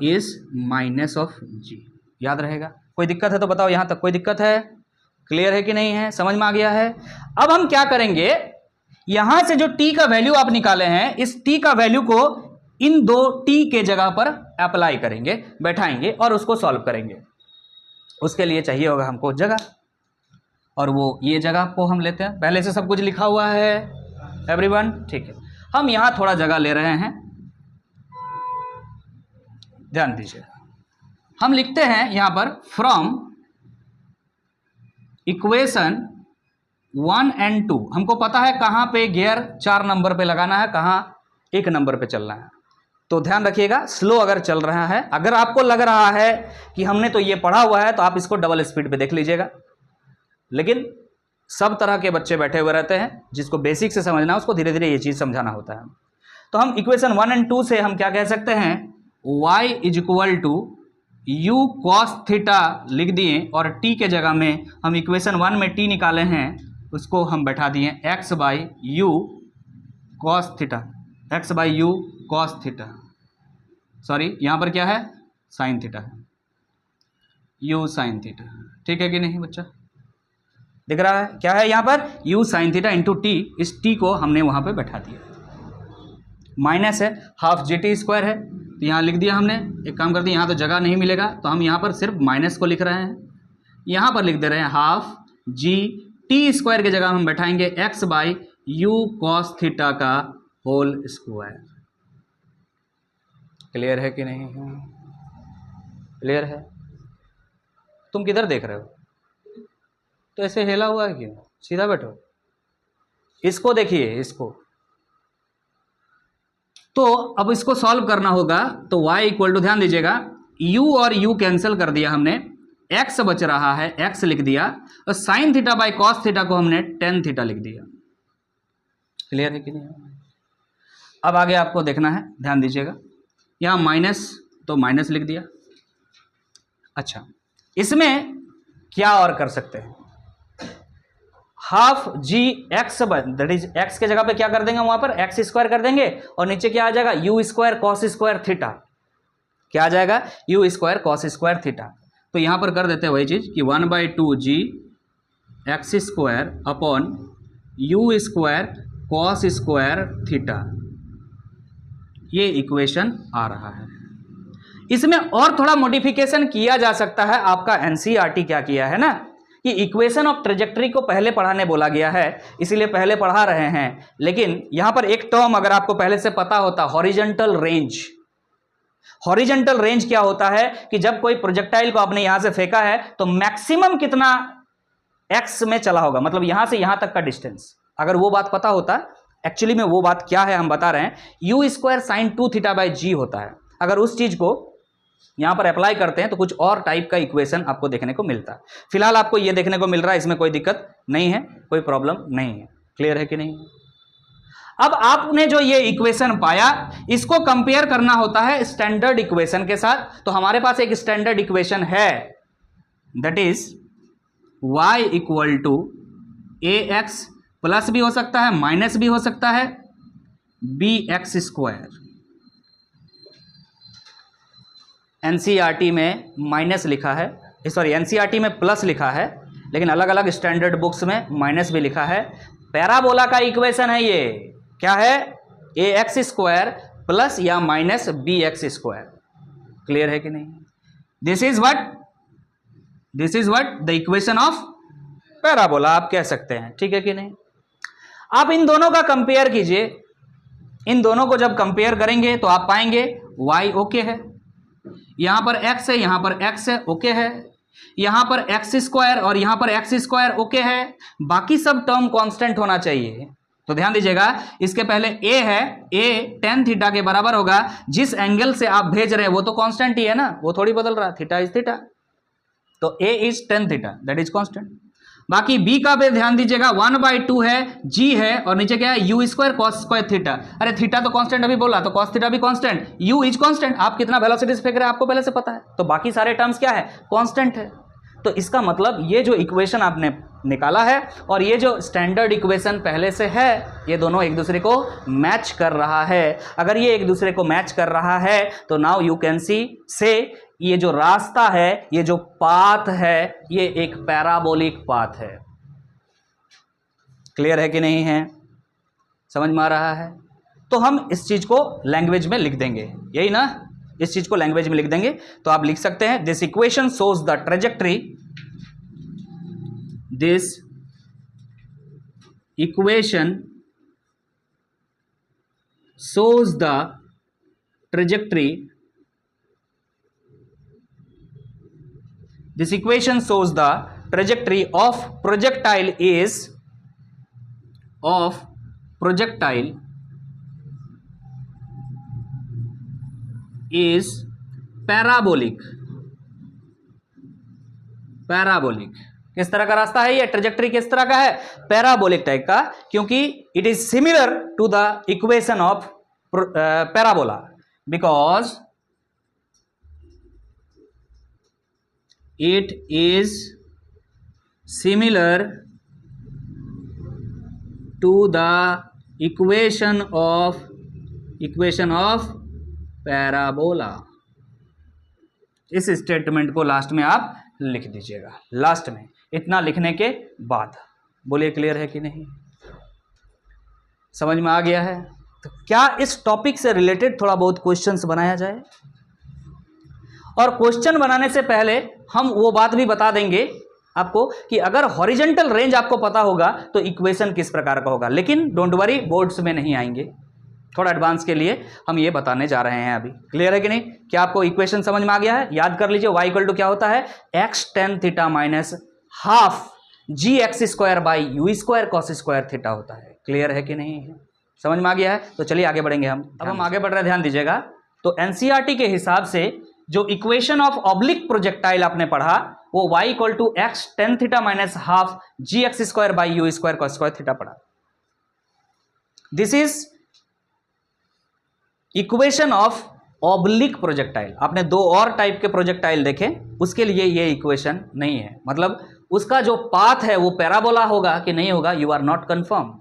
इज माइनस ऑफ जी। याद रहेगा। कोई दिक्कत है तो बताओ, यहां तक कोई दिक्कत है, क्लियर है कि नहीं है, समझ में आ गया है। अब हम क्या करेंगे, यहां से जो t का वैल्यू आप निकाले हैं, इस t का वैल्यू को इन दो t के जगह पर अप्लाई करेंगे, बैठाएंगे और उसको सॉल्व करेंगे। उसके लिए चाहिए होगा हमको जगह, और वो ये जगह को हम लेते हैं, पहले से सब कुछ लिखा हुआ है एवरीवन, ठीक है। हम यहां थोड़ा जगह ले रहे हैं, ध्यान दीजिए। हम लिखते हैं यहां पर फ्रॉम इक्वेशन 1 and 2। हमको पता है कहां पे गियर 4 नंबर पे लगाना है, कहां 1 नंबर पे चलना है। तो ध्यान रखिएगा, स्लो अगर चल रहा है, अगर आपको लग रहा है कि हमने तो ये पढ़ा हुआ है, तो आप इसको डबल स्पीड पे देख लीजिएगा। लेकिन सब तरह के बच्चे बैठे हुए रहते हैं, जिसको बेसिक से समझना है उसको धीरे धीरे ये चीज समझाना होता है। तो हम इक्वेशन 1 and 2 से हम क्या कह सकते हैं, y is equal to u cos theta लिख दिए, और t के जगह में हम इक्वेशन 1 में t निकाले हैं, उसको हम बैठा दिए x by u cos theta, x by u cos theta, sorry यहाँ पर क्या है, साइन थीटा है, यू साइन थीटा। ठीक है कि नहीं बच्चा, दिख रहा है क्या है यहाँ पर, you sine theta into T. इस टी को हमने वहाँ पे बैठा दिया, माइनस है, हाफ जी टी स्क्वायर है, तो यहाँ लिख दिया हमने। एक काम करते हैं, यहाँ तो जगह नहीं मिलेगा तो हम यहाँ पर सिर्फ माइनस को लिख रहे हैं, यहाँ पर लिख दे रहे हैं हाफ जी टी स्क्वायर की जगह हम बैठाएंगे x by u cos theta का होल स्क्वायर। क्लियर है कि नहीं, क्लियर है। तुम किधर देख रहे हो, तो ऐसे हिला हुआ है क्यों, सीधा बैठो, इसको देखिए, इसको। तो अब इसको सॉल्व करना होगा, तो y इक्वल टू, ध्यान दीजिएगा, u और u कैंसिल कर दिया हमने, x बच रहा है, x लिख दिया, और sine theta by cos theta को हमने टेन थीटा लिख दिया। क्लियर है कि नहीं। अब आगे आपको देखना है, ध्यान दीजिएगा, यहाँ माइनस तो माइनस लिख दिया। अच्छा, इसमें क्या और कर सकते हैं, half g x, that is x के जगह पे क्या कर देंगे, वहां पर एक्स स्क्वायर कर देंगे, और नीचे क्या आ जाएगा, you square cos square theta. क्या आ जाएगा, you square cos square theta. तो यहां पर कर देते हैं वही चीज कि 1/2 g x square upon u square cos square theta. ये इक्वेशन आ रहा है। इसमें और थोड़ा मॉडिफिकेशन किया जा सकता है, आपका एनसीईआरटी क्या किया है ना, कि इक्वेशन ऑफ ट्रेजेक्टरी को पहले पढ़ाने बोला गया है, इसीलिए पहले पढ़ा रहे हैं। लेकिन यहां पर एक टर्म अगर आपको पहले से पता होता, हॉरिजॉन्टल रेंज। हॉरिजॉन्टल रेंज क्या होता है कि जब कोई प्रोजेक्टाइल को आपने यहां से फेंका है तो मैक्सिमम कितना एक्स में चला होगा, मतलब यहां से यहां तक का डिस्टेंस, अगर वो बात पता होता, एक्चुअली में वो बात क्या है हम बता रहे हैं, u square sign 2 theta by g होता है। अगर उस चीज को यहां पर अप्लाई करते हैं तो कुछ और टाइप का इक्वेशन आपको देखने को मिलता है। फिलहाल आपको यह देखने को मिल रहा है, इसमें कोई दिक्कत नहीं है, कोई प्रॉब्लम नहीं है। क्लियर है कि नहीं। अब आपने जो ये इक्वेशन पाया, इसको कंपेयर करना होता है स्टैंडर्ड इक्वेशन के साथ। तो हमारे पास एक स्टैंडर्ड इक्वेशन है, that is y equal to a x, plus भी हो सकता है माइनस भी हो सकता है, बी एक्स स्क्वायर। एनसीईआरटी में माइनस लिखा है, सॉरी एनसीईआरटी में प्लस लिखा है, लेकिन अलग अलग स्टैंडर्ड बुक्स में माइनस भी लिखा है। पैराबोला का इक्वेशन है ये, क्या है, ए एक्स स्क्वायर प्लस या minus b x square. Clear है कि नहीं? This is what the equation of parabola आप कह सकते हैं। ठीक है कि नहीं? आप इन दोनों का कंपेयर कीजिए। इन दोनों को जब कंपेयर करेंगे तो आप पाएंगे y ओके है, यहां पर x है, यहां पर x है, ओके है, यहां पर x स्क्वायर और यहां पर x स्क्वायर ओके है, बाकी सब टर्म कांस्टेंट होना चाहिए। तो ध्यान दीजिएगा, इसके पहले a है, a tan थीटा के बराबर होगा। जिस एंगल से आप भेज रहे हैं वो तो कांस्टेंट ही है ना, वो थोड़ी बदल रहा, थीटा इज थीटा। तो a is tan theta, that is constant. बाकी b का पे ध्यान दीजिएगा, 1/2 है, g है और नीचे क्या है, u square cos square theta. अरे थीटा तो कांस्टेंट अभी बोला, तो cos थीटा भी कांस्टेंट, u इज कांस्टेंट। आप कितना वेलोसिटी से फेंक रहे हैं आपको पहले से पता है, तो बाकी सारे टर्म्स क्या है, कांस्टेंट है। तो इसका मतलब ये जो इक्वेशन आपने निकाला है और ये जो स्टैंडर्ड इक्वेशन पहले से है, ये दोनों एक दूसरे को मैच कर रहा है। अगर ये एक दूसरे को मैच कर रहा है तो नाउ यू कैन सी से ये जो रास्ता है, ये जो पाथ है, ये एक पैराबोलिक पाथ है। क्लियर है कि नहीं है? समझ में आ रहा है? तो हम इस चीज को लैंग्वेज में लिख देंगे, यही ना, इस चीज को लैंग्वेज में लिख देंगे। तो आप लिख सकते हैं this equation shows the trajectory, this equation shows the trajectory, this equation shows the trajectory of projectile is parabolic। किस तरह का रास्ता है ये, ट्रेजेक्टरी किस तरह का है, पैराबोलिक टाइप का, क्योंकि it is similar to the equation of parabola, because it is similar to the equation of parabola। इस स्टेटमेंट को लास्ट में आप लिख दीजिएगा, लास्ट में इतना लिखने के बाद। बोलिए क्लियर है कि नहीं, समझ में आ गया है? तो क्या इस टॉपिक से रिलेटेड थोड़ा बहुत क्वेश्चंस बनाया जाए? और क्वेश्चन बनाने से पहले हम वो बात भी बता देंगे आपको कि अगर हॉरिजॉन्टल रेंज आपको पता होगा तो इक्वेशन किस प्रकार का होगा। लेकिन डोंट वरी, बोर्ड्स में नहीं आएंगे, थोड़ा एडवांस के लिए हम ये बताने जा रहे हैं अभी। क्लियर है कि नहीं? क्या आपको इक्वेशन समझ में आ गया है? याद कर लीजिए, y इक्वल टू क्या होता है, x tan theta minus half g x square by u square cos square theta होता है। क्लियर है कि नहीं है? समझ में आ गया है? तो चलिए आगे बढ़ेंगे हम। अब हम आगे बढ़ रहे हैं, ध्यान दीजिएगा। तो एनसीईआरटी के हिसाब से जो इक्वेशन ऑफ ऑब्लिक प्रोजेक्टाइल आपने पढ़ा वो y equal to x tan theta minus half g x square by u square cos square theta पढ़ा। This is equation of oblique projectile. आपने दो और टाइप के प्रोजेक्टाइल देखे, उसके लिए ये इक्वेशन नहीं है, मतलब उसका जो पाथ है वो पैराबोला होगा कि नहीं होगा, यू आर नॉट कंफर्म।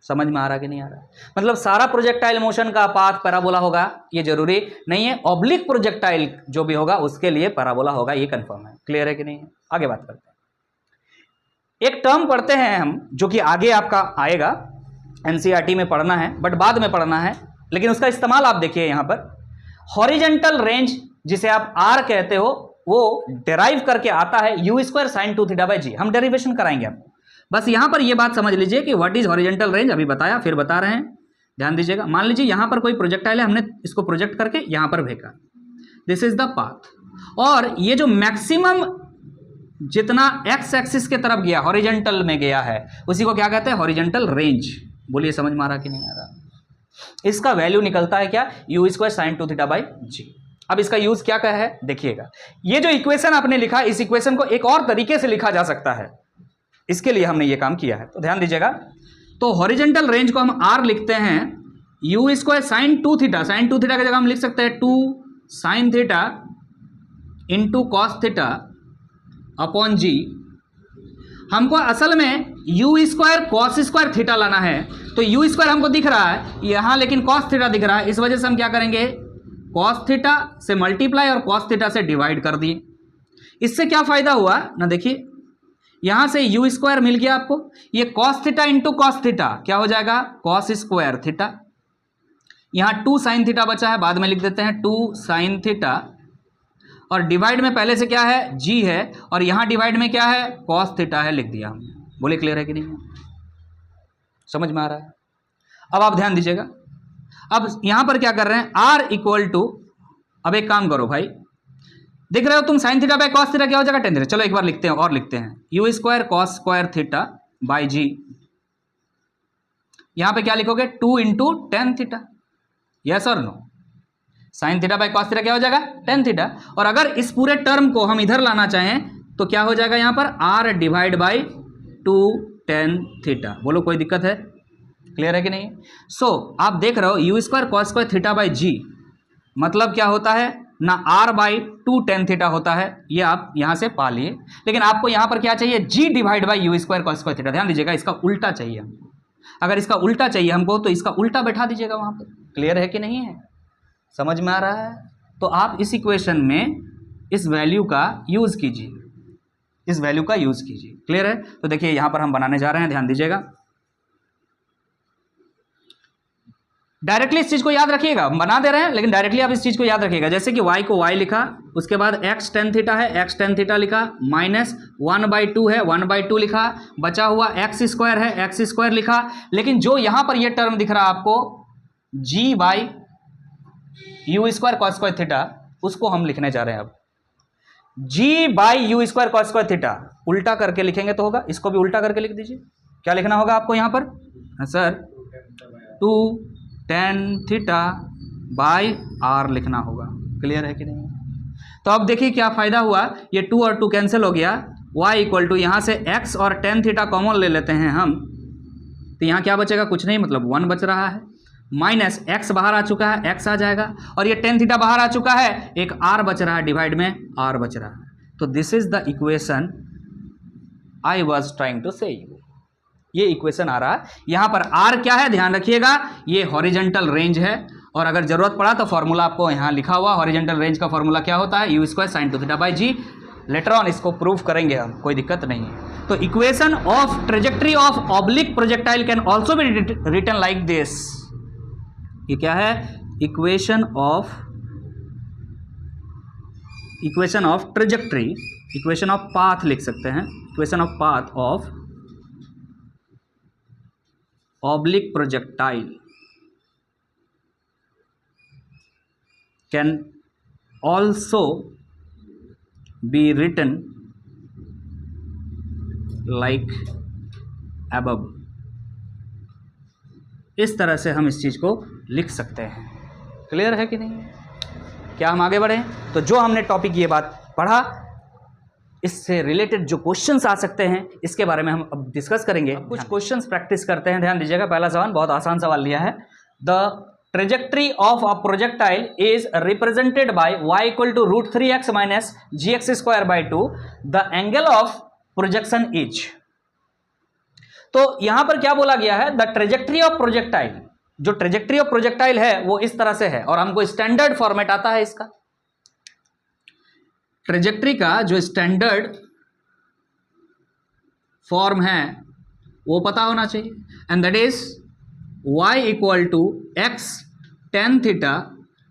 समझ में आ रहा कि नहीं आ रहा? मतलब सारा प्रोजेक्टाइल मोशन का पाथ पैराबोला होगा ये जरूरी नहीं है, ऑब्लिक प्रोजेक्टाइल जो भी होगा उसके लिए पैराबोला होगा, ये कंफर्म है। क्लियर है कि नहीं? आगे बात करते हैं। एक टर्म पढ़ते हैं हम जो कि आगे आपका आएगा, एनसीईआरटी में पढ़ना है बट बाद में पढ़ना है, लेकिन उसका इस्तेमाल आप देखिए यहां पर। हॉरिजेंटल रेंज जिसे आप आर कहते हो वो डेराइव करके आता है u square sign 2 theta by g. हम डेरिवेशन कराएंगे आपको, बस यहां पर ये बात समझ लीजिए कि व्हाट इज हॉरिजेंटल रेंज, अभी बताया फिर बता रहे हैं, ध्यान दीजिएगा। मान लीजिए यहां पर कोई प्रोजेक्टाइल है, हमने इसको प्रोजेक्ट करके यहां पर फेंका, दिस इज द पाथ, और ये जो मैक्सिमम जितना एक्स एक्सिस के तरफ गया, हॉरिजेंटल में गया है, उसी को क्या कहते हैं, हॉरिजेंटल रेंज। बोलिए समझ में आ रहा कि नहीं आ रहा? इसका वैल्यू निकलता है क्या, u square sign 2 theta by g. अब इसका यूज क्या क्या है देखिएगा। ये जो इक्वेशन आपने लिखा, इस इक्वेशन को एक और तरीके से लिखा जा सकता है, इसके लिए हमने ये काम किया है, तो ध्यान दीजिएगा। तो हॉरिजेंटल रेंज को हम आर लिखते हैं u square sign 2 theta, sine 2 theta की जगह हम लिख सकते हैं 2 sine theta into cos theta upon g. हमको असल में u square cos square theta लाना है, तो यू स्क्वायर हमको दिख रहा है यहां, लेकिन कॉस थीटा दिख रहा है, इस वजह से हम क्या करेंगे, कॉस थीटा से मल्टीप्लाई और कॉस थीटा से डिवाइड कर दिए। इससे क्या फायदा हुआ ना, देखिए यहां से यू स्क्वायर मिल गया आपको, ये cos theta into cos theta क्या हो जाएगा, कॉस स्क्वायर थीटा। यहाँ 2 साइन थीटा बचा है, बाद में लिख देते हैं 2 साइन थीटा, और डिवाइड में पहले से क्या है, जी है, और यहाँ डिवाइड में क्या है, कॉस थीटा है, लिख दिया हमने। बोले क्लियर है कि नहीं, समझ में आ रहा है? अब आप ध्यान दीजिएगा, अब यहाँ पर क्या कर रहे हैं, आर इक्वल टू, अब एक काम करो भाई, दिख रहे हो तुम, sign theta by cos theta क्या हो जाएगा, टेन थीटा। चलो एक बार लिखते हैं, और लिखते हैं u square cos square theta by g. यहां पे क्या लिखोगे, 2 इंटू टेन थीटा, यस और no. Sine theta by cos theta क्या हो जाएगा, टेन थीटा। और अगर इस पूरे टर्म को हम इधर लाना चाहें तो क्या हो जाएगा, यहां पर r divide by 2 tan theta. बोलो कोई दिक्कत है, क्लियर है कि नहीं? सो आप देख रहे हो u square cos square theta by g मतलब क्या होता है ना, आर बाई 2 टेन थीटा होता है, ये आप यहां से पा लिए। लेकिन आपको यहां पर क्या चाहिए, g divide by u square cos square theta. ध्यान दीजिएगा, इसका उल्टा चाहिए हमको। अगर इसका उल्टा चाहिए हमको तो इसका उल्टा बैठा दीजिएगा वहां पर। क्लियर है कि नहीं है, समझ में आ रहा है? तो आप इस इक्वेशन में इस वैल्यू का यूज कीजिए, इस वैल्यू का यूज कीजिए। क्लियर है? तो देखिए यहां पर हम बनाने जा रहे हैं, ध्यान दीजिएगा। डायरेक्टली इस चीज को याद रखिएगा, हम बना दे रहे हैं लेकिन डायरेक्टली आप इस चीज को याद रखिएगा। जैसे कि y को y लिखा, उसके बाद x टेन थीटा है, x टेन थीटा लिखा, माइनस 1/2 है, 1/2 लिखा, बचा हुआ x स्क्वायर है, x स्क्वायर लिखा। लेकिन जो यहां पर ये टर्म दिख रहा है आपको, g by u square cos square theta, उसको हम लिखने जा रहे हैं अब। g by u square cos square theta उल्टा करके लिखेंगे तो होगा, इसको भी उल्टा करके लिख दीजिए। क्या लिखना होगा आपको यहां पर, sir 2 tan theta by r लिखना होगा। क्लियर है कि नहीं? तो अब देखिए क्या फायदा हुआ, ये 2 और 2 कैंसिल हो गया, y इक्वल टू यहाँ से x और टेन थीटा कॉमन ले लेते हैं हम, तो यहाँ क्या बचेगा, कुछ नहीं, मतलब 1 बच रहा है, माइनस x बाहर आ चुका है, x आ जाएगा, और ये टेन थीटा बाहर आ चुका है, एक r बच रहा है, डिवाइड में r बच रहा है। तो this is the equation I was trying to say you. ये इक्वेशन आ रहा है। यहां पर r क्या है, ध्यान रखिएगा, ये हॉरिजेंटल रेंज है, और अगर जरूरत पड़ा तो फॉर्मूला आपको यहां लिखा हुआ, हॉरिजेंटल रेंज का फॉर्मूला क्या होता है, u square sign 2 theta by g. Later on इसको प्रूव करेंगे हम, कोई दिक्कत नहीं है। तो equation of trajectory of oblique projectile can also be written like this. ये क्या है, equation of trajectory, equation of path लिख सकते हैं, equation of path of oblique projectile can also be written like above। इस तरह से हम इस चीज को लिख सकते हैं। क्लियर है कि नहीं? क्या हम आगे बढ़े? तो जो हमने टॉपिक ये बात पढ़ा, इससे रिलेटेड जो क्वेश्चंस आ सकते हैं इसके बारे में हम अब डिस्कस करेंगे। कुछ क्वेश्चंस प्रैक्टिस करते हैं, ध्यान दीजिएगा। पहला सवाल बहुत आसान सवाल लिया है, the trajectory of a projectile is represented by y equal to √3x minus gx square by 2, the angle of projection is. तो यहां पर क्या बोला गया है, द ट्रेजेक्ट्री ऑफ प्रोजेक्टाइल, जो ट्रेजेक्ट्री ऑफ प्रोजेक्टाइल है वो इस तरह से है, और हमको स्टैंडर्ड फॉर्मेट आता है इसका, ट्रेजेक्ट्री का जो स्टैंडर्ड फॉर्म है वो पता होना चाहिए, and that is y equal to x tan theta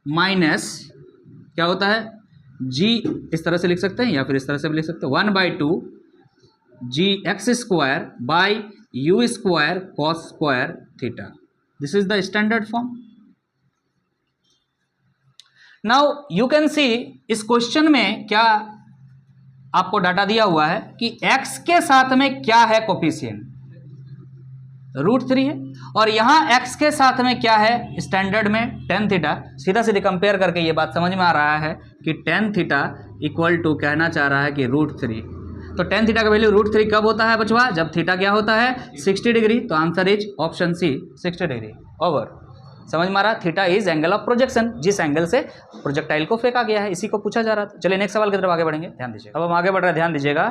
minus क्या होता है g, इस तरह से लिख सकते हैं या फिर इस तरह से भी लिख सकते हैं, 1/2 gx square by u square cos square theta. This is the standard form. Now you can see, इस क्वेश्चन में क्या आपको डाटा दिया हुआ है कि x के साथ में क्या है कोफिशिएंट, √3 है, और यहां x के साथ में क्या है स्टैंडर्ड में टेन थीटा। सीधा सीधे कंपेयर करके ये बात समझ में आ रहा है कि टेन थीटा इक्वल टू कहना चाह रहा है कि √3। तो टेन थीटा का वैल्यू √3 कब होता है बचवा, जब थीटा क्या होता है 60 डिग्री। तो answer is option C 60 degree. Over. समझ में आ रहा, theta is angle of projection, जिस एंगल से प्रोजेक्टाइल को फेंका गया है, इसी को पूछा जा रहा था। चलिए नेक्स्ट सवाल की तरफ आगे बढ़ेंगे, ध्यान दीजिए। अब हम आगे बढ़ रहे हैं, ध्यान दीजिएगा।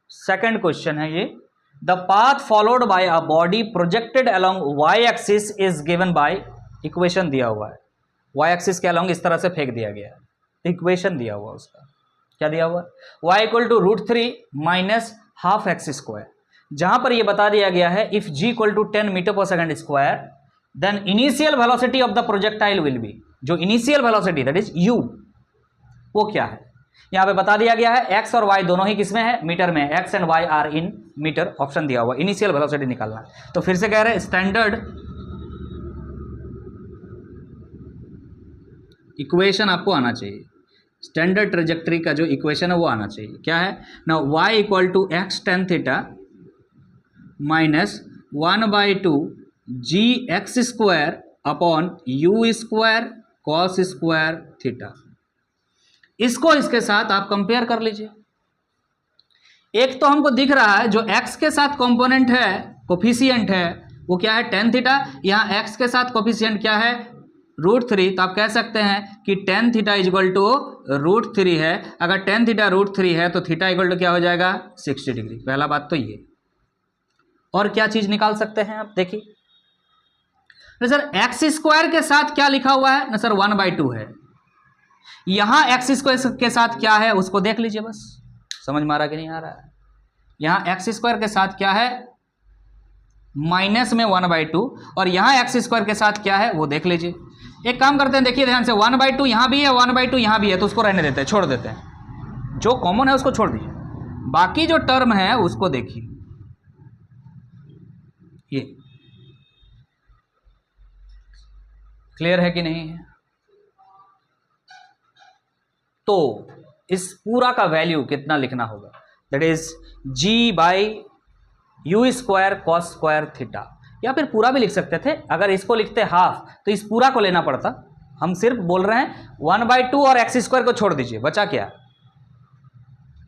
सेकंड क्वेश्चन है ये, the path followed by a body projected along y axis is given by, equation दिया हुआ है, y एक्सिस के अलोंग इस तरह से फेंक दिया गया है, इक्वेशन दिया हुआ उसका क्या दिया हुआ, y equal to √3 minus half x square. जहां पर ये बता दिया गया है if g equal to 10 metre per second square, then initial velocity of the projectile will be, जो initial velocity that is u, वो क्या है यहां पे बता दिया गया है। x और y दोनों ही किसमें है, मीटर में, x and y are in metre, option दिया हुआ। इनिशियल वेलोसिटी निकालना है तो फिर से कह रहे हैं स्टैंडर्ड इक्वेशन आपको आना चाहिए, स्टैंडर्ड ट्रेजेक्टरी का जो इक्वेशन है वो आना चाहिए। क्या है ना, y equal to x tan theta minus 1/2 g x square upon u square cos square theta. इसको इसके साथ आप कंपेयर कर लीजिए। एक तो हमको दिख रहा है जो x के साथ कंपोनेंट है, कोफिशिएंट है, वो क्या है टेन थीटा। यहाँ x के साथ कोफिशिएंट क्या है, √3। तो आप कह सकते हैं कि टेन थीटा इक्वल टू √3 है। अगर टेन थीटा √3 है तो थीटा इक्वल टू क्या हो जाएगा, 60 डिग्री। पहला बात तो ये। और क्या चीज निकाल सकते हैं आप देखिए ना सर, एक्स स्क्वायर के साथ क्या लिखा हुआ है ना सर, 1/2 है। यहां एक्स स्क्वायर के साथ क्या है उसको देख लीजिए, बस समझ में आ रहा कि नहीं आ रहा है। यहां एक्स स्क्वायर के साथ क्या है, माइनस में 1/2, और यहां एक्स स्क्वायर के साथ क्या है वो देख लीजिए। एक काम करते हैं, देखिए ध्यान से, 1/2 यहां भी है, 1/2 यहां भी है, तो उसको रहने देते हैं, छोड़ देते हैं। जो कॉमन है उसको छोड़ दीजिए, बाकी जो टर्म है उसको देखिए। ये क्लियर है कि नहीं है। तो इस पूरा का वैल्यू कितना लिखना होगा, that is g/u² cos square theta, या फिर पूरा भी लिख सकते थे। अगर इसको लिखते हाफ तो इस पूरा को लेना पड़ता। हम सिर्फ बोल रहे हैं 1/2 और x² को छोड़ दीजिए, बचा क्या,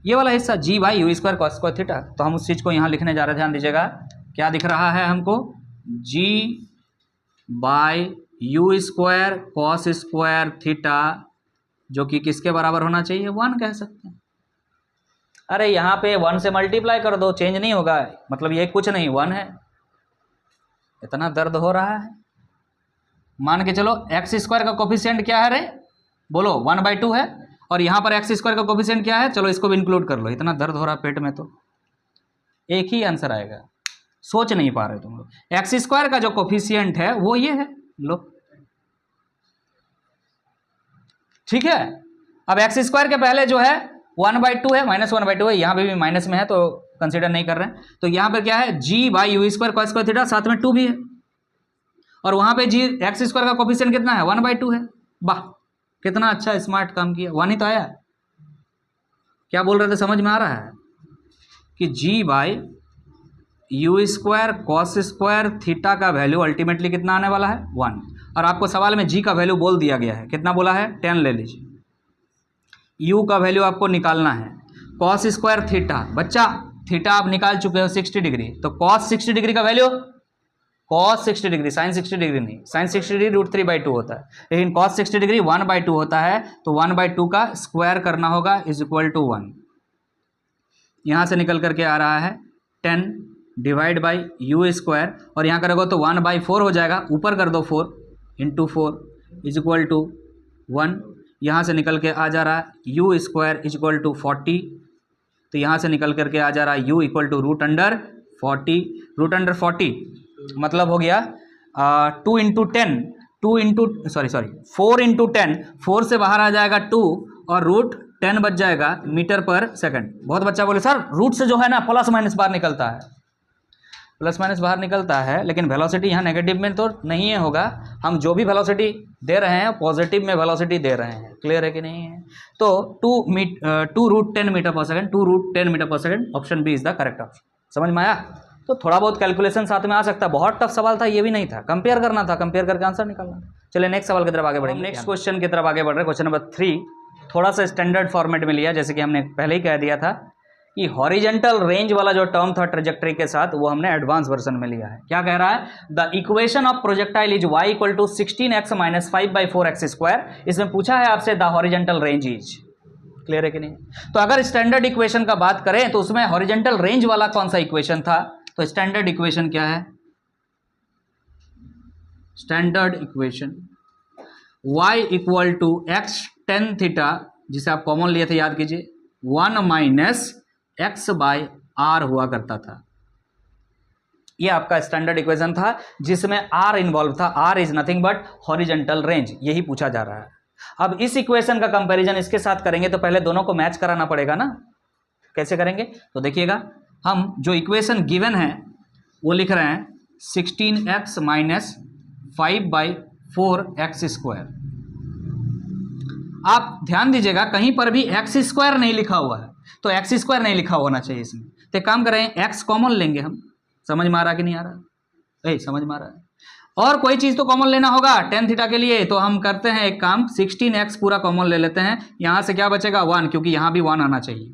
ये वाला हिस्सा g/u² cos स्क्वायर थीटा। तो हम उस चीज को यहां लिखने जा रहे हैं, ध्यान दीजिएगा। क्या दिख रहा है हमको, g/u² cos स्क्वायर थीटा, जो कि किसके बराबर होना चाहिए, 1 कह सकते हैं। अरे यहाँ पे 1 से मल्टीप्लाई कर दो, चेंज नहीं होगा, मतलब ये कुछ नहीं, 1 है। इतना दर्द हो रहा है, मान के चलो x² का कोफिशिएंट क्या है रे, बोलो 1/2 है, और यहाँ पर x² का कोफिशिएंट क्या है, चलो इसको भी इंक्लूड कर लो। इतना दर्द हो रहा है पेट में, तो एक ही आंसर आएगा, सोच नहीं पा रहे तुम लोग। x² का जो कोफिशिएंट है वो ये है, लो ठीक है। अब x² के पहले जो है 1/2 है, -1/2 है, यहाँ पे भी माइनस में है तो कंसीडर नहीं कर रहे हैं। तो यहाँ पर क्या है, g/u² cos स्क्वायर थीटा, साथ में 2 भी है, और वहां पे x² का कोफिशिएंट कितना है, 1/2 है। वाह कितना अच्छा स्मार्ट काम किया, 1 ही तो आया। क्या बोल रहे थे, समझ में आ रहा है कि g/u² cos स्क्वायर थीटा का वैल्यू अल्टीमेटली कितना आने वाला है, 1। और आपको सवाल में g का वैल्यू बोल दिया गया है, कितना बोला है, 10 ले लीजिए। u का वैल्यू आपको निकालना है, cos स्क्वायर थीटा, बच्चा थीटा आप निकाल चुके हो 60 डिग्री, तो cos 60 डिग्री का value, cos 60 degree, sin 60 degree नहीं, sin 60 डिग्री √3/2 होता है, लेकिन cos 60 डिग्री 1/2 होता है। तो 1/2 का स्क्वायर करना होगा, इज इक्वल टू 1। यहां से निकल करके आ रहा है 10 डिवाइड बाई u², और यहाँ करोगे तो 1/4 हो जाएगा, ऊपर कर दो 4 × 4 इज इक्वल टू 1। यहाँ से निकल के आ जा रहा है u² इज इक्वल टू 40, तो यहाँ से निकल करके आ जा रहा है u इक्वल टू √40। √40 मतलब हो गया 4 × 10, 4 से बाहर आ जाएगा 2, और √10 बच जाएगा मीटर पर सेकंड। बहुत बच्चा बोले सर रूट से जो है ना प्लस माइनस बाहर निकलता है, प्लस माइनस बाहर निकलता है, लेकिन वेलोसिटी यहाँ नेगेटिव में तो नहीं है होगा। हम जो भी वेलोसिटी दे रहे हैं पॉजिटिव में वेलोसिटी दे रहे हैं, क्लियर है कि नहीं है। तो 2√10 metre per second, 2√10 metre per second, option B is the correct option. समझ में आया। तो थोड़ा बहुत कैलकुलेशन साथ में आ सकता है, बहुत टफ सवाल था ये भी नहीं था, कंपेयर करना था, कंपेयर करके आंसर निकालना। चलिए नेक्स्ट सवाल की तरफ आगे बढ़ेंगे। नेक्स्ट क्वेश्चन की तरफ आगे बढ़ रहे हैं। क्वेश्चन नंबर 3 थोड़ा सा स्टैंडर्ड फॉर्मेट में लिया, जैसे कि हमने पहले ही कह दिया था कि हॉरिजेंटल रेंज वाला जो टर्म था ट्रेजेक्टरी के साथ, वो हमने एडवांस वर्जन में लिया है। क्या कह रहा है, the equation of projectile is y equal to 16x - 5/4x²। इसमें पूछा है आपसे the horizontal range is, clear है कि नहीं। तो अगर स्टैंडर्ड इक्वेशन का बात करें तो उसमें हॉरिजेंटल रेंज वाला कौन सा इक्वेशन था, तो स्टैंडर्ड इक्वेशन क्या है, standard equation y equal to x tan theta, जिसे आप कॉमन लिए थे याद कीजिए, 1 - x/r हुआ करता था। ये आपका स्टैंडर्ड इक्वेशन था जिसमें आर इन्वॉल्व था। R is nothing but horizontal range, यही पूछा जा रहा है। अब इस इक्वेशन का कंपैरिजन इसके साथ करेंगे तो पहले दोनों को मैच कराना पड़ेगा ना। कैसे करेंगे तो देखिएगा, हम जो इक्वेशन गिवन है वो लिख रहे हैं 16x माइनस 5/4x²। आप ध्यान दीजिएगा कहीं पर भी x² नहीं लिखा हुआ है, तो x² नहीं लिखा होना चाहिए इसमें। तो काम करें, x कॉमन लेंगे हम। समझ में आ रहा कि नहीं आ रहा? समझ में आ रहा है। और कोई चीज तो कॉमन लेना होगा tan थीटा के लिए, तो हम करते हैं एक काम, 16x पूरा कॉमन ले लेते हैं। यहां से क्या बचेगा 1, क्योंकि यहां भी 1 आना चाहिए।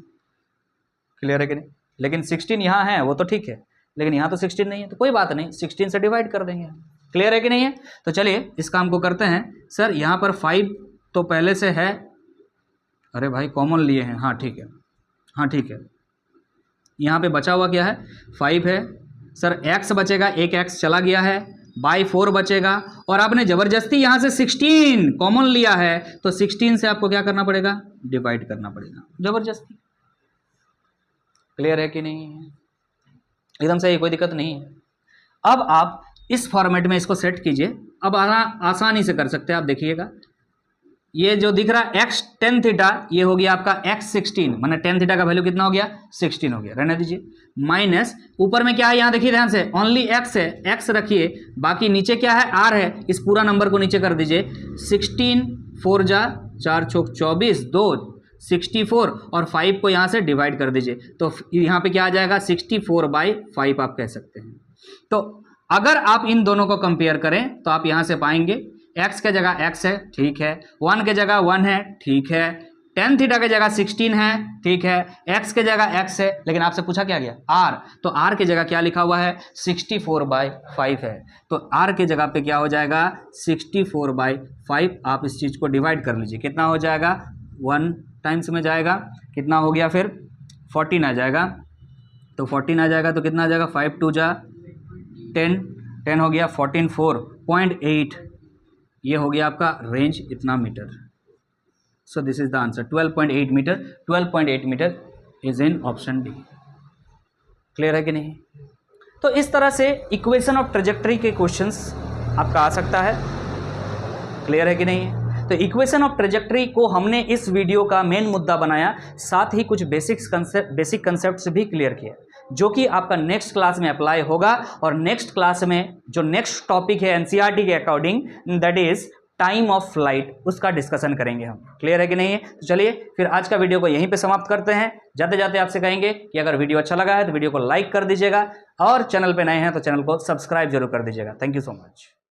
क्लियर है कि नहीं? लेकिन 16 यहां है वो तो ठीक है, लेकिन यहां तो 16 नहीं है, तो कोई बात नहीं, 16 से डिवाइड कर देंगे। क्लियर है कि नहीं है? तो चलिए इस काम को करते हैं। सर यहां पर 5 तो पहले से है, अरे भाई कॉमन लिए हैं, हाँ ठीक है, हाँ ठीक है। यहाँ पे बचा हुआ क्या है 5 है। सर x बचेगा, एक x चला गया है, बाई 4 बचेगा, और आपने ज़बरदस्ती यहाँ से 16 कॉमन लिया है, तो 16 से आपको क्या करना पड़ेगा, डिवाइड करना पड़ेगा ज़बरदस्ती। क्लियर है कि नहीं? एकदम सही, कोई दिक्कत नहीं है। अब आप इस फॉर्मेट में इसको सेट कीजिए। अब आसानी से कर सकते हैं आप, देखिएगा ये जो दिख रहा है x tan थीटा, ये हो गया आपका x 16, माने tan थीटा का वैल्यू कितना हो गया 16 हो गया, रहने दीजिए। माइनस ऊपर में क्या है, यहाँ देखिए ध्यान से, ओनली x है, x रखिए, बाकी नीचे क्या है r है, इस पूरा नंबर को नीचे कर दीजिए। 16 4 जा 4 चौक 24, 2 64 और 5 को यहाँ से डिवाइड कर दीजिए, तो यहाँ पे क्या आ जाएगा 64/5 आप कह सकते हैं। तो अगर आप इन दोनों को कंपेयर करें तो आप यहाँ से पाएंगे x के जगह x है, ठीक है, 1 के जगह 1 है, ठीक है, tan थीटा के जगह 16 है, ठीक है, x के जगह x है, लेकिन आपसे पूछा क्या गया r, तो r के जगह क्या लिखा हुआ है 64/5 है, तो r के जगह पे क्या हो जाएगा 64/5। आप इस चीज़ को डिवाइड कर लीजिए, कितना हो जाएगा 1 टाइम्स में जाएगा, कितना हो गया फिर 14 आ जाएगा, तो 14 आ जाएगा तो कितना आ जाएगा 5 2 जा 10, 10 हो गया 14 4.8, ये हो गया आपका रेंज इतना metre. So this is the answer 12.8 metre. 12.8 metre is in option D. Clear है कि नहीं? तो इस तरह से इक्वेशन ऑफ ट्रेजेक्टरी के क्वेश्चंस आपका आ सकता है। क्लियर है कि नहीं? तो इक्वेशन ऑफ ट्रेजेक्टरी को हमने इस वीडियो का मेन मुद्दा बनाया, साथ ही कुछ बेसिक कंसेप्ट्स भी क्लियर किया, जो कि आपका नेक्स्ट क्लास में अप्लाई होगा। और नेक्स्ट क्लास में जो नेक्स्ट टॉपिक है एनसीईआरटी के according, that is time of flight, उसका डिस्कशन करेंगे हम। क्लियर है कि नहीं है? तो चलिए फिर आज का वीडियो को यहीं पे समाप्त करते हैं। जाते जाते आपसे कहेंगे कि अगर वीडियो अच्छा लगा है तो वीडियो को लाइक कर दीजिएगा, और चैनल पे नए हैं तो चैनल को सब्सक्राइब जरूर कर दीजिएगा। Thank you so much.